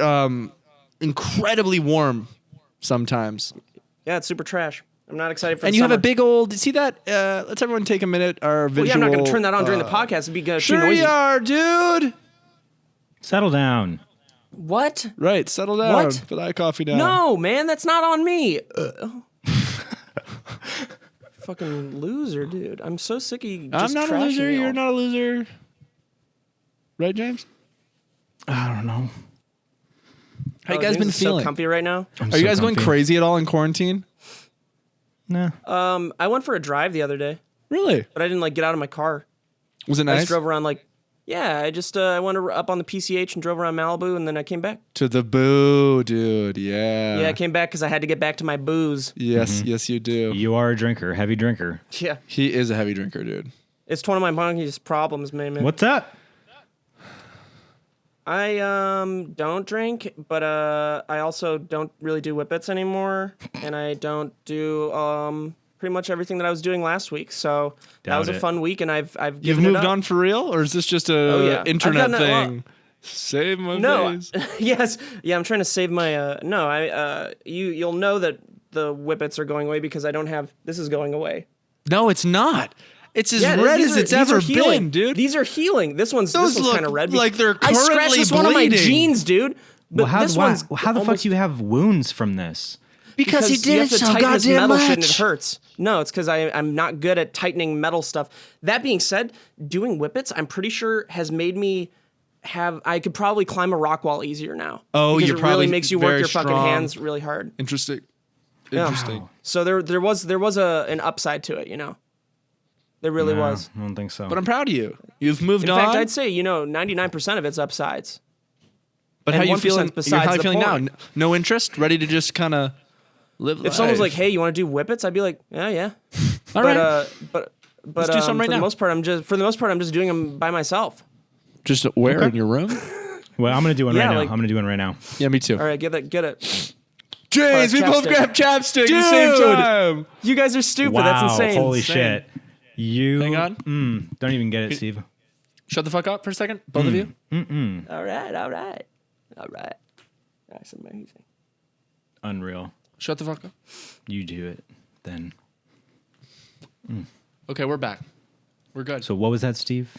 Speaker 3: incredibly warm sometimes.
Speaker 1: Yeah, it's super trash. I'm not excited for
Speaker 3: And
Speaker 1: the
Speaker 3: you have
Speaker 1: summer.
Speaker 3: a big old, see that? Let's everyone take a minute. Our visual.
Speaker 1: Well, yeah, I'm not going to turn that on during the podcast. It'd be too
Speaker 3: Sure
Speaker 1: noisy.
Speaker 3: you are, dude.
Speaker 2: Settle down.
Speaker 1: What?
Speaker 3: Right, settle down.
Speaker 1: What?
Speaker 3: Put that coffee down.
Speaker 1: No, man, that's not on me. Fucking loser, dude. I'm so sick of you
Speaker 3: I'm
Speaker 1: just
Speaker 3: not a
Speaker 1: trashing
Speaker 3: loser.
Speaker 1: me all.
Speaker 3: You're not a loser. Right, James?
Speaker 2: I don't know.
Speaker 3: How you
Speaker 1: Oh,
Speaker 3: guys
Speaker 1: James
Speaker 3: been
Speaker 1: is
Speaker 3: feeling?
Speaker 1: So comfy right now.
Speaker 2: I'm
Speaker 3: Are you
Speaker 2: so
Speaker 3: guys going
Speaker 2: comfy.
Speaker 3: crazy at all in quarantine?
Speaker 2: No.
Speaker 1: I went for a drive the other day,
Speaker 3: Really?
Speaker 1: but I didn't get out of my car.
Speaker 3: Was it
Speaker 1: I
Speaker 3: nice?
Speaker 1: just drove around I went up on the PCH and drove around Malibu, and then I came back.
Speaker 3: To the boo, dude. Yeah.
Speaker 1: Yeah, I came back because I had to get back to my booze.
Speaker 3: Yes, yes, you do.
Speaker 2: You are a drinker, heavy drinker.
Speaker 1: Yeah,
Speaker 3: He is a heavy drinker, dude.
Speaker 1: it's one of my monkey's problems, man.
Speaker 2: What's up?
Speaker 1: I don't drink, but I also don't really do whippets anymore, and I don't do pretty much everything that I was doing last week. So that was
Speaker 2: Doubt
Speaker 1: a
Speaker 2: it.
Speaker 1: fun week, and I've
Speaker 3: You've
Speaker 1: given it
Speaker 3: moved
Speaker 1: up.
Speaker 3: on for real, or is this just a
Speaker 1: yeah. I've
Speaker 3: internet
Speaker 1: gotten that-
Speaker 3: thing? Save my
Speaker 1: No,
Speaker 3: face.
Speaker 1: yes, yeah. I'm trying to save my. No, you'll know that the whippets are going away because I don't have. This is going away.
Speaker 3: No, it's not. It's as
Speaker 1: Yeah,
Speaker 3: red
Speaker 1: these
Speaker 3: as
Speaker 1: are-
Speaker 3: it's
Speaker 1: these
Speaker 3: ever
Speaker 1: are healing.
Speaker 3: been, dude.
Speaker 1: These are healing. This one's
Speaker 3: Those look
Speaker 1: kind of red.
Speaker 3: like they're
Speaker 1: I scratched
Speaker 3: currently
Speaker 1: this one on my
Speaker 3: bleeding.
Speaker 1: jeans, dude. But
Speaker 2: Well,
Speaker 1: this one's
Speaker 2: how the fuck
Speaker 1: almost-
Speaker 2: do you have wounds from this?
Speaker 3: because he
Speaker 1: you
Speaker 3: did
Speaker 1: have
Speaker 3: it
Speaker 1: to
Speaker 3: so
Speaker 1: tighten this
Speaker 3: goddamn
Speaker 1: metal shit and it
Speaker 3: much.
Speaker 1: hurts. No, it's because I'm not good at tightening metal stuff. That being said, doing whippets, I'm pretty sure has made me I could probably climb a rock wall easier now.
Speaker 3: Oh,
Speaker 1: because
Speaker 3: you're
Speaker 1: it
Speaker 3: probably
Speaker 1: really makes you work
Speaker 3: very
Speaker 1: your fucking
Speaker 3: strong.
Speaker 1: hands really hard.
Speaker 3: Interesting.
Speaker 1: Yeah.
Speaker 3: Interesting.
Speaker 1: So there was an upside to it, you know. There really
Speaker 2: No,
Speaker 1: was.
Speaker 2: I don't think so.
Speaker 3: But I'm proud of you. You've moved
Speaker 1: In
Speaker 3: on.
Speaker 1: fact, I'd say 99% of it's upsides.
Speaker 3: but how
Speaker 1: and
Speaker 3: you
Speaker 1: 1%
Speaker 3: feeling?
Speaker 1: besides
Speaker 3: How you
Speaker 1: the
Speaker 3: feeling now?
Speaker 1: porn.
Speaker 3: No interest? Ready to just kind of live life?
Speaker 1: If someone's like, "Hey, you want to do whippets?" I'd be like, "Yeah."
Speaker 3: all
Speaker 1: But
Speaker 3: right,
Speaker 1: but
Speaker 3: Let's do some right
Speaker 1: for
Speaker 3: now.
Speaker 1: the most part, I'm just doing them by myself.
Speaker 3: just where in your room?
Speaker 2: well, I'm gonna do one
Speaker 1: Yeah,
Speaker 2: right now.
Speaker 1: like-
Speaker 2: I'm gonna do one right now.
Speaker 3: Yeah, me too.
Speaker 1: All right, get it.
Speaker 3: James, we both
Speaker 1: chapstick.
Speaker 3: grabbed chapstick at the
Speaker 1: Dude!
Speaker 3: same time.
Speaker 1: You guys are stupid.
Speaker 2: Wow!
Speaker 1: That's insane.
Speaker 2: Holy
Speaker 3: Insane.
Speaker 2: shit! You
Speaker 3: Hang on.
Speaker 2: don't even get it, Steve.
Speaker 3: Shut the fuck up for a second, both of you.
Speaker 1: All right. That's amazing.
Speaker 2: Unreal.
Speaker 3: Shut the fuck up.
Speaker 2: You do it then.
Speaker 3: Okay, we're back. We're good.
Speaker 2: So what was that, Steve?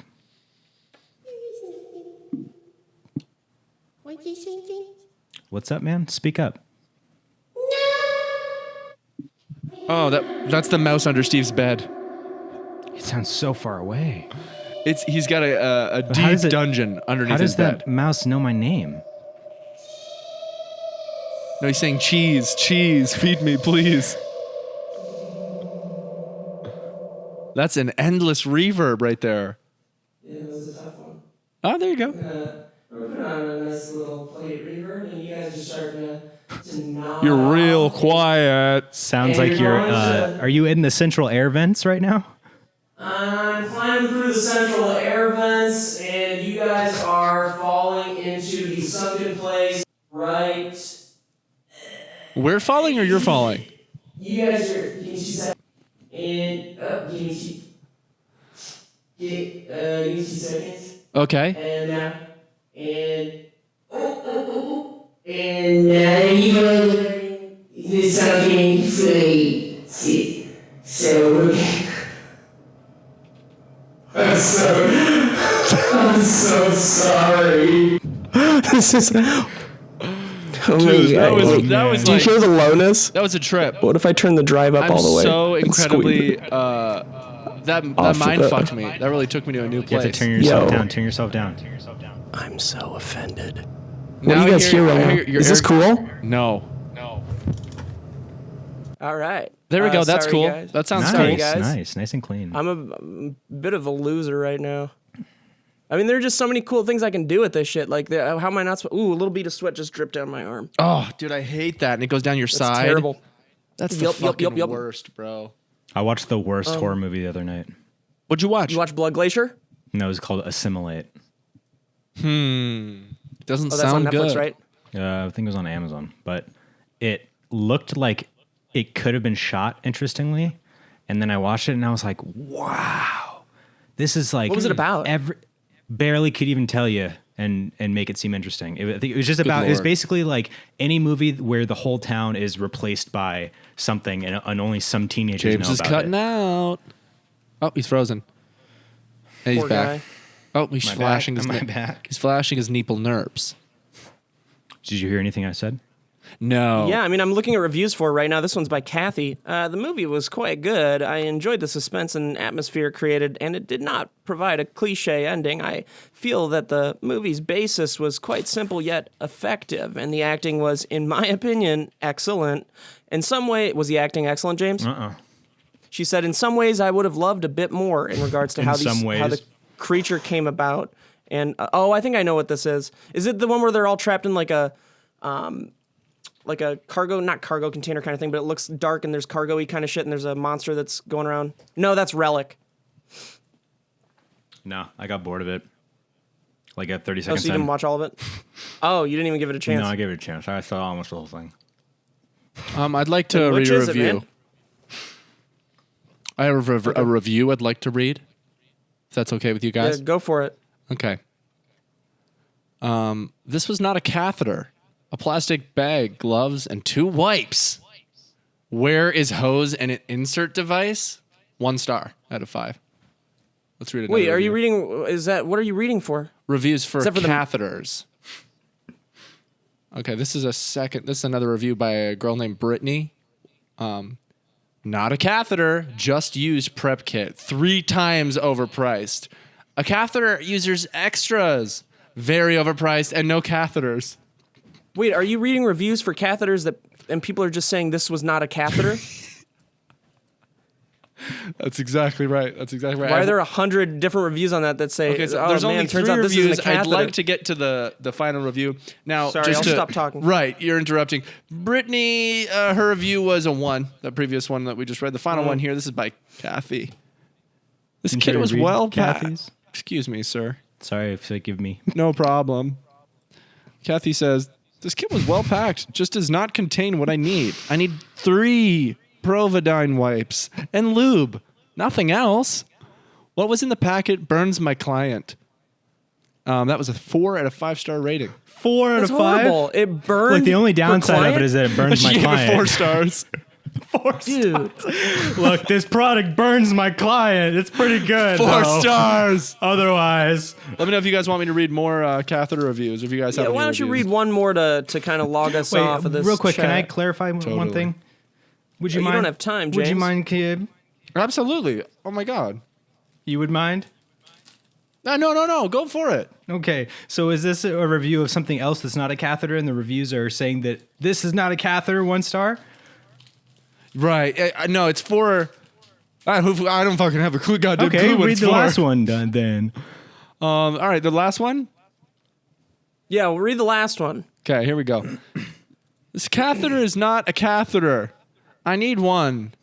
Speaker 5: What you thinking?
Speaker 2: What's up, man? Speak up.
Speaker 3: Oh, that's the mouse under Steve's bed.
Speaker 2: It sounds so far away.
Speaker 3: He's got a
Speaker 2: how
Speaker 3: deep
Speaker 2: does it-
Speaker 3: dungeon underneath
Speaker 2: How
Speaker 3: his
Speaker 2: does
Speaker 3: bed.
Speaker 2: that mouse know my name?
Speaker 3: No, he's saying cheese, feed me, please. That's an endless reverb right there.
Speaker 1: Yeah, that was a tough one.
Speaker 3: Oh, there you go.
Speaker 1: We're putting on a nice little plate reverb, and you guys are starting to nod.
Speaker 3: You're real quiet.
Speaker 2: Sounds
Speaker 1: Hey,
Speaker 2: like you're.
Speaker 1: going to-
Speaker 2: Are you in the central air vents right now?
Speaker 1: I'm climbing through the central air vents, and you guys are falling into the sunken place right.
Speaker 3: We're falling or you're falling?
Speaker 1: You guys are. Give me 2 seconds. And give me 2. Give me 2 seconds.
Speaker 3: Okay.
Speaker 1: And now. And. And now you the sunken place. So we're back. I'm so sorry. This is. Oh my
Speaker 3: Dude, that was
Speaker 1: God.
Speaker 3: that was
Speaker 1: Do you
Speaker 3: like
Speaker 1: hear the lowness?
Speaker 3: that was a trip.
Speaker 1: What if I turn the drive up
Speaker 3: I'm
Speaker 1: all the way?
Speaker 3: so
Speaker 1: and
Speaker 3: incredibly
Speaker 1: squeeze it?
Speaker 3: that
Speaker 1: Off
Speaker 3: mind
Speaker 1: the-
Speaker 3: fucked me. That really took me to a new
Speaker 2: You have to
Speaker 3: place.
Speaker 2: turn yourself
Speaker 1: Yo.
Speaker 2: down. Turn yourself down.
Speaker 1: I'm so offended. What do you guys hear right now? Is this cool?
Speaker 3: No.
Speaker 1: All right.
Speaker 3: There we go. That's
Speaker 1: sorry,
Speaker 3: cool.
Speaker 1: guys.
Speaker 3: That sounds
Speaker 1: Sorry,
Speaker 3: cool.
Speaker 1: guys.
Speaker 2: Nice and clean.
Speaker 1: I'm a bit of a loser right now. I mean, there are just so many cool things I can do with this shit. Like, how am I not? Ooh, a little bead of sweat just dripped down my arm.
Speaker 3: Oh, dude, I hate that. And it goes down your
Speaker 1: That's
Speaker 3: side.
Speaker 1: terrible.
Speaker 3: That's
Speaker 1: Yup,
Speaker 3: the
Speaker 1: yup,
Speaker 3: fucking
Speaker 1: yup, yup.
Speaker 3: worst, bro.
Speaker 2: I watched the worst horror movie the other night.
Speaker 3: What'd you watch?
Speaker 1: You watch Blood Glacier?
Speaker 2: No, it was called Assimilate.
Speaker 3: Doesn't
Speaker 1: Oh, that's on
Speaker 3: sound
Speaker 1: Netflix,
Speaker 3: good.
Speaker 1: right?
Speaker 2: I think it was on Amazon, but it looked like it could have been shot interestingly. And then I watched it and I was like, wow, this is like.
Speaker 1: What was it about?
Speaker 2: Barely could even tell you and make it seem interesting. I think it was just about, it was
Speaker 3: Lord.
Speaker 2: basically like any movie where the whole town is replaced by something and only some teenagers
Speaker 3: James
Speaker 2: know
Speaker 3: is
Speaker 2: about
Speaker 3: cutting
Speaker 2: it.
Speaker 3: out. Oh, he's frozen. And he's
Speaker 1: Poor
Speaker 3: back.
Speaker 1: guy.
Speaker 3: Oh, he's
Speaker 2: Am I
Speaker 3: flashing
Speaker 2: back?
Speaker 3: his
Speaker 2: Am I
Speaker 3: nip-
Speaker 2: back?
Speaker 3: He's flashing his nipple nerves.
Speaker 2: Did you hear anything I said?
Speaker 3: No.
Speaker 1: Yeah, I mean, I'm looking at reviews for it right now. This one's by Kathy. The movie was quite good. I enjoyed the suspense and atmosphere created, and it did not provide a cliche ending. I feel that the movie's basis was quite simple yet effective, and the acting was, in my opinion, excellent. In some way, was the acting excellent, James? She said, in some ways, I would have loved a bit more in regards to how the creature came about. And, I think I know what this is. Is it the one where they're all trapped in like a cargo, not cargo container kind of thing, but it looks dark and there's cargo-y kind of shit and there's a monster that's going around? No, that's Relic.
Speaker 2: No, I got bored of it. Like at 30
Speaker 1: Oh,
Speaker 2: seconds
Speaker 1: so you didn't watch all of it? Oh, you didn't even give it a chance.
Speaker 2: No, I gave it a chance. I saw almost the whole thing.
Speaker 3: I'd like to
Speaker 1: Which
Speaker 3: read a
Speaker 1: is it,
Speaker 3: review.
Speaker 1: man?
Speaker 3: I have a review I'd like to read. If that's okay with you
Speaker 1: Yeah,
Speaker 3: guys.
Speaker 1: go for it.
Speaker 3: Okay. This was not a catheter. A plastic bag, gloves, and 2 wipes. Where is hose and an insert device? 1 star out of 5. Let's read it.
Speaker 1: Wait, are you reading? What are you reading for?
Speaker 3: Reviews for
Speaker 1: Except for the-
Speaker 3: catheters? Okay, this is another review by a girl named Brittany. Not a catheter, just used prep kit. 3 times overpriced. A catheter uses extras. Very overpriced and no catheters.
Speaker 1: Wait, are you reading reviews for catheters and people are just saying this was not a catheter?
Speaker 3: That's exactly right.
Speaker 1: Why are there 100 different reviews on that say,
Speaker 3: Okay, so
Speaker 1: oh
Speaker 3: there's
Speaker 1: man,
Speaker 3: only
Speaker 1: turns
Speaker 3: 3
Speaker 1: out this
Speaker 3: reviews.
Speaker 1: isn't a catheter?
Speaker 3: I'd like to get to the final review. Now,
Speaker 1: Sorry,
Speaker 3: just
Speaker 1: I'll
Speaker 3: to,
Speaker 1: stop talking.
Speaker 3: Right, you're interrupting. Brittany, her review was a 1. The previous one that we just read. The final one here, this is by Kathy. This
Speaker 2: Didn't
Speaker 3: kid
Speaker 2: you
Speaker 3: was
Speaker 2: read
Speaker 3: well
Speaker 2: Kathy's?
Speaker 3: packed. Excuse me, sir.
Speaker 2: Sorry, forgive me.
Speaker 3: No problem. Kathy says, this kit was well packed, just does not contain what I need. I need 3 Providine wipes and lube. Nothing else. What was in the packet burns my client. That was a 4 out of 5-star rating.
Speaker 2: 4 out
Speaker 1: That's
Speaker 2: of 5?
Speaker 1: horrible. It burned.
Speaker 2: Look, the only
Speaker 1: her
Speaker 2: downside of it
Speaker 1: client?
Speaker 2: is that it burns my
Speaker 3: She gave it
Speaker 2: client.
Speaker 3: 4 stars.
Speaker 1: Dude.
Speaker 2: Look, this product burns my client. It's pretty good.
Speaker 3: 4
Speaker 2: though.
Speaker 3: stars.
Speaker 2: Otherwise,
Speaker 3: Let me know if you guys want me to read more catheter reviews. If you guys have
Speaker 1: Yeah,
Speaker 3: any
Speaker 1: why don't you
Speaker 3: reviews.
Speaker 1: read one more to kind of log us
Speaker 2: wait,
Speaker 1: off of this?
Speaker 2: real quick, can I
Speaker 1: chat?
Speaker 2: clarify one
Speaker 3: Totally.
Speaker 2: thing? Would you
Speaker 1: You
Speaker 2: mind?
Speaker 1: don't have time,
Speaker 2: Would you
Speaker 1: James.
Speaker 2: mind, kid?
Speaker 3: Absolutely. Oh my God.
Speaker 2: You would mind?
Speaker 3: No. Go for it.
Speaker 2: Okay, so is this a review of something else that's not a catheter, and the reviews are saying that this is not a catheter, 1 star?
Speaker 3: Right. No, it's for. I don't fucking have a clue. Goddamn
Speaker 2: Okay,
Speaker 3: clue what
Speaker 2: read
Speaker 3: it's
Speaker 2: the
Speaker 3: for.
Speaker 2: last one done then.
Speaker 3: All right, the last one.
Speaker 1: Yeah, we'll read the last one.
Speaker 3: Okay, here we go. This catheter is not a catheter. I need one.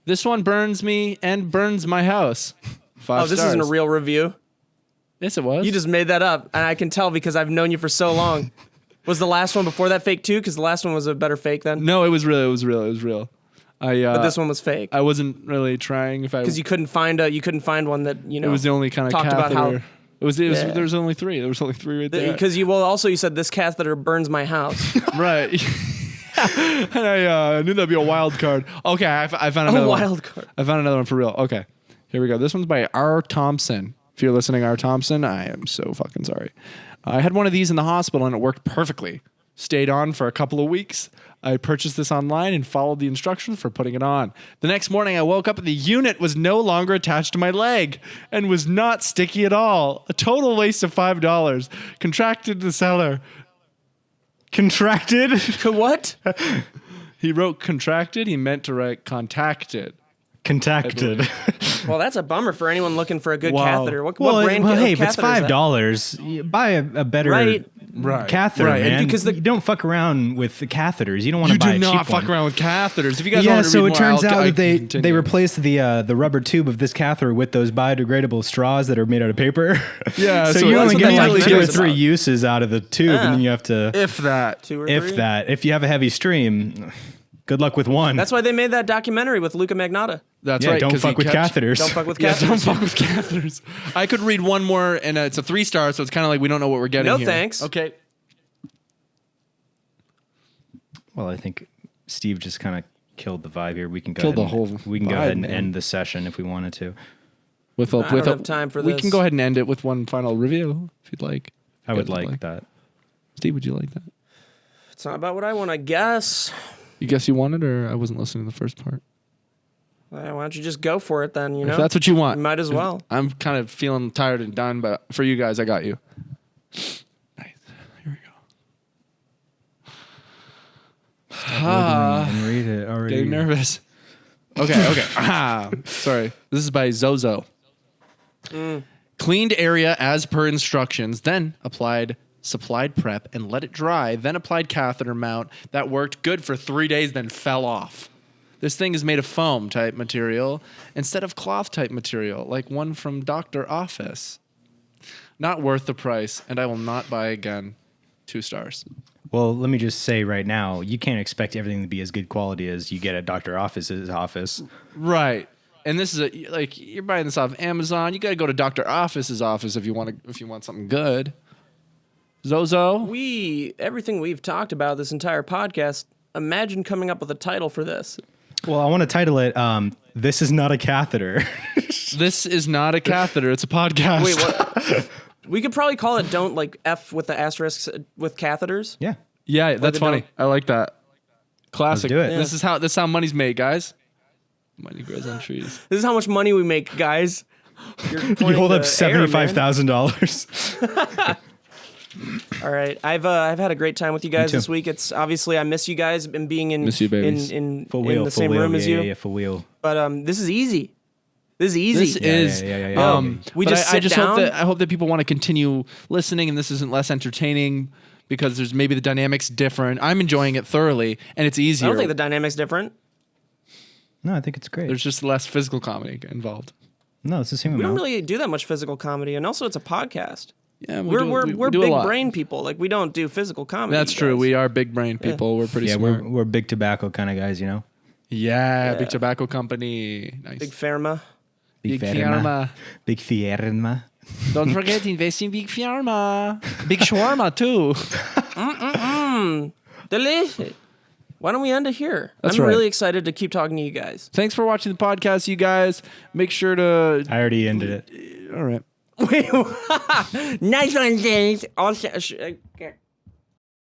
Speaker 3: This one burns me and burns my house. 5
Speaker 1: Oh, this
Speaker 3: stars.
Speaker 1: isn't a real review.
Speaker 3: Yes, it was.
Speaker 1: You just made that up, and I can tell because I've known you for so long. Was the last one before that fake too? Because the last one was a better fake then.
Speaker 3: No, it was real. It was real.
Speaker 1: But this one was fake
Speaker 3: I wasn't really trying.
Speaker 1: because you couldn't find one that
Speaker 3: It was the only kind of
Speaker 1: talked
Speaker 3: catheter.
Speaker 1: about how.
Speaker 3: It was.
Speaker 1: Yeah.
Speaker 3: There was only 3. There was only 3 right there.
Speaker 1: Because you said this catheter burns my house.
Speaker 3: Right. And I knew that'd be a wild card. Okay, I found another one.
Speaker 1: wild card.
Speaker 3: I found another one for real. Okay, here we go. This one's by R. Thompson. If you're listening, R. Thompson, I am so fucking sorry. I had one of these in the hospital and it worked perfectly. Stayed on for a couple of weeks. I purchased this online and followed the instructions for putting it on. The next morning, I woke up and the unit was no longer attached to my leg and was not sticky at all. A total waste of $5. Contracted the seller.
Speaker 2: Contracted.
Speaker 1: What?
Speaker 3: He wrote contracted. He meant to write contacted.
Speaker 2: Contacted.
Speaker 1: Well, that's a bummer for anyone looking for a good
Speaker 3: Wow.
Speaker 1: catheter. What
Speaker 2: Well,
Speaker 1: brand of
Speaker 2: hey, if it's
Speaker 1: catheter is that?
Speaker 2: $5, buy a better
Speaker 1: Right.
Speaker 2: catheter,
Speaker 3: Right, and
Speaker 2: man.
Speaker 1: because
Speaker 2: You don't fuck around with the catheters. You don't want to
Speaker 3: You
Speaker 2: buy
Speaker 3: do
Speaker 2: a
Speaker 3: not
Speaker 2: cheap
Speaker 3: fuck
Speaker 2: one.
Speaker 3: around with catheters. If you guys
Speaker 2: Yeah,
Speaker 3: want to
Speaker 2: so
Speaker 3: read
Speaker 2: it
Speaker 3: more,
Speaker 2: turns
Speaker 3: I'll-
Speaker 2: out
Speaker 3: I
Speaker 2: that they
Speaker 3: continue.
Speaker 2: replaced the rubber tube of this catheter with those biodegradable straws that are made out of paper.
Speaker 3: Yeah,
Speaker 2: so
Speaker 3: so
Speaker 2: you
Speaker 3: that's
Speaker 2: only
Speaker 3: what
Speaker 2: get
Speaker 3: that
Speaker 2: like 2 or
Speaker 3: documentary is
Speaker 2: 3
Speaker 1: about.
Speaker 2: uses out of the tube, and then you have to.
Speaker 3: if that.
Speaker 1: 2 or 3?
Speaker 2: If you have a heavy stream, good luck with one.
Speaker 1: That's why they made that documentary with Luca Magnotta.
Speaker 3: That's
Speaker 2: yeah,
Speaker 3: right.
Speaker 2: don't
Speaker 3: 'cause he
Speaker 2: fuck with
Speaker 3: kept-
Speaker 2: catheters.
Speaker 1: Don't fuck with
Speaker 3: Yeah,
Speaker 1: catheters.
Speaker 3: don't fuck with catheters. I could read one more, and it's a 3-star, so it's kind of like we don't know what we're getting
Speaker 1: No
Speaker 3: here.
Speaker 1: thanks.
Speaker 3: Okay.
Speaker 2: Well, I think Steve just kind of killed the vibe here. We can go
Speaker 3: Killed
Speaker 2: ahead
Speaker 3: the
Speaker 2: and,
Speaker 3: whole
Speaker 2: we can go
Speaker 3: vibe,
Speaker 2: ahead and
Speaker 3: man.
Speaker 2: end the session if we wanted to.
Speaker 1: I don't have time for
Speaker 3: We
Speaker 1: this.
Speaker 3: can go ahead and end it with one final review if you'd like.
Speaker 2: I would
Speaker 3: Guys
Speaker 2: like that.
Speaker 3: Steve, would you like that?
Speaker 1: It's not about what I want, I guess.
Speaker 3: You guess you wanted, or I wasn't listening to the first part?
Speaker 1: Why don't you just go for it then, you know?
Speaker 3: If that's what you want.
Speaker 1: You might as well.
Speaker 3: I'm kind of feeling tired and done, but for you guys, I got you. Nice. Here we go.
Speaker 2: And read it already.
Speaker 3: Getting nervous. Okay. Sorry. This is by Zozo. Cleaned area as per instructions, then supplied prep and let it dry, then applied catheter mount. That worked good for 3 days, then fell off. This thing is made of foam type material instead of cloth type material, like one from Dr. Office. Not worth the price, and I will not buy again. 2 stars.
Speaker 2: Well, let me just say right now, you can't expect everything to be as good quality as you get at Dr. Office's office.
Speaker 3: Right. And this is you're buying this off Amazon. You got to go to Dr. Office's office if you want something good. Zozo.
Speaker 1: Everything we've talked about this entire podcast, imagine coming up with a title for this.
Speaker 2: Well, I want to title it, This Is Not a Catheter.
Speaker 3: This is not a catheter. It's a podcast.
Speaker 1: Wait, what? We could probably call it "Don't like F with the asterisks with catheters."
Speaker 2: Yeah.
Speaker 3: Yeah, that's
Speaker 1: it
Speaker 3: funny.
Speaker 1: don't-
Speaker 3: I like that. Classic.
Speaker 2: do it.
Speaker 3: This is how money's made, guys. Money grows on trees.
Speaker 1: This is how much money we make, guys. You're
Speaker 2: You
Speaker 1: pointing
Speaker 2: hold
Speaker 1: to
Speaker 2: up
Speaker 1: air, man.
Speaker 2: $75,000.
Speaker 1: All right, I've had a great time with you guys
Speaker 2: too.
Speaker 1: this week. It's obviously I miss you guys and being in
Speaker 3: Miss you, babies.
Speaker 1: in
Speaker 2: Full wheel.
Speaker 1: the
Speaker 2: full
Speaker 1: same
Speaker 2: wheel.
Speaker 1: room
Speaker 2: yeah,
Speaker 1: as you.
Speaker 2: Yeah, full wheel.
Speaker 1: But this is easy. This is easy.
Speaker 3: This is.
Speaker 2: yeah.
Speaker 1: We
Speaker 3: but
Speaker 1: just
Speaker 3: I
Speaker 1: sit
Speaker 3: just
Speaker 1: down.
Speaker 3: I hope that people want to continue listening, and this isn't less entertaining because there's maybe the dynamics different. I'm enjoying it thoroughly, and it's
Speaker 1: I
Speaker 3: easier.
Speaker 1: don't think the dynamic's different.
Speaker 2: No, I think it's great.
Speaker 3: There's just less physical comedy involved.
Speaker 2: No, it's the same
Speaker 1: We don't
Speaker 2: amount.
Speaker 1: really do that much physical comedy, and also it's a podcast.
Speaker 3: Yeah,
Speaker 1: We're
Speaker 3: do a
Speaker 1: big
Speaker 3: lot.
Speaker 1: brain people. Like we don't do physical comedy.
Speaker 3: That's true.
Speaker 1: guys.
Speaker 3: We are big brain people. We're pretty
Speaker 2: Yeah,
Speaker 3: smart.
Speaker 2: we're big tobacco kind of guys, you know?
Speaker 3: Yeah, big tobacco company. Nice.
Speaker 1: big pharma.
Speaker 3: Big pharma.
Speaker 2: Big firma.
Speaker 3: Don't forget invest in big pharma. Big shawarma too.
Speaker 1: Delicious. Why don't we end it here?
Speaker 3: That's
Speaker 1: I'm
Speaker 3: right.
Speaker 1: really excited to keep talking to you guys.
Speaker 3: Thanks for watching the podcast, you guys. Make sure to.
Speaker 2: I already ended it.
Speaker 3: All right.
Speaker 1: Wait, nice one, James. Also, okay.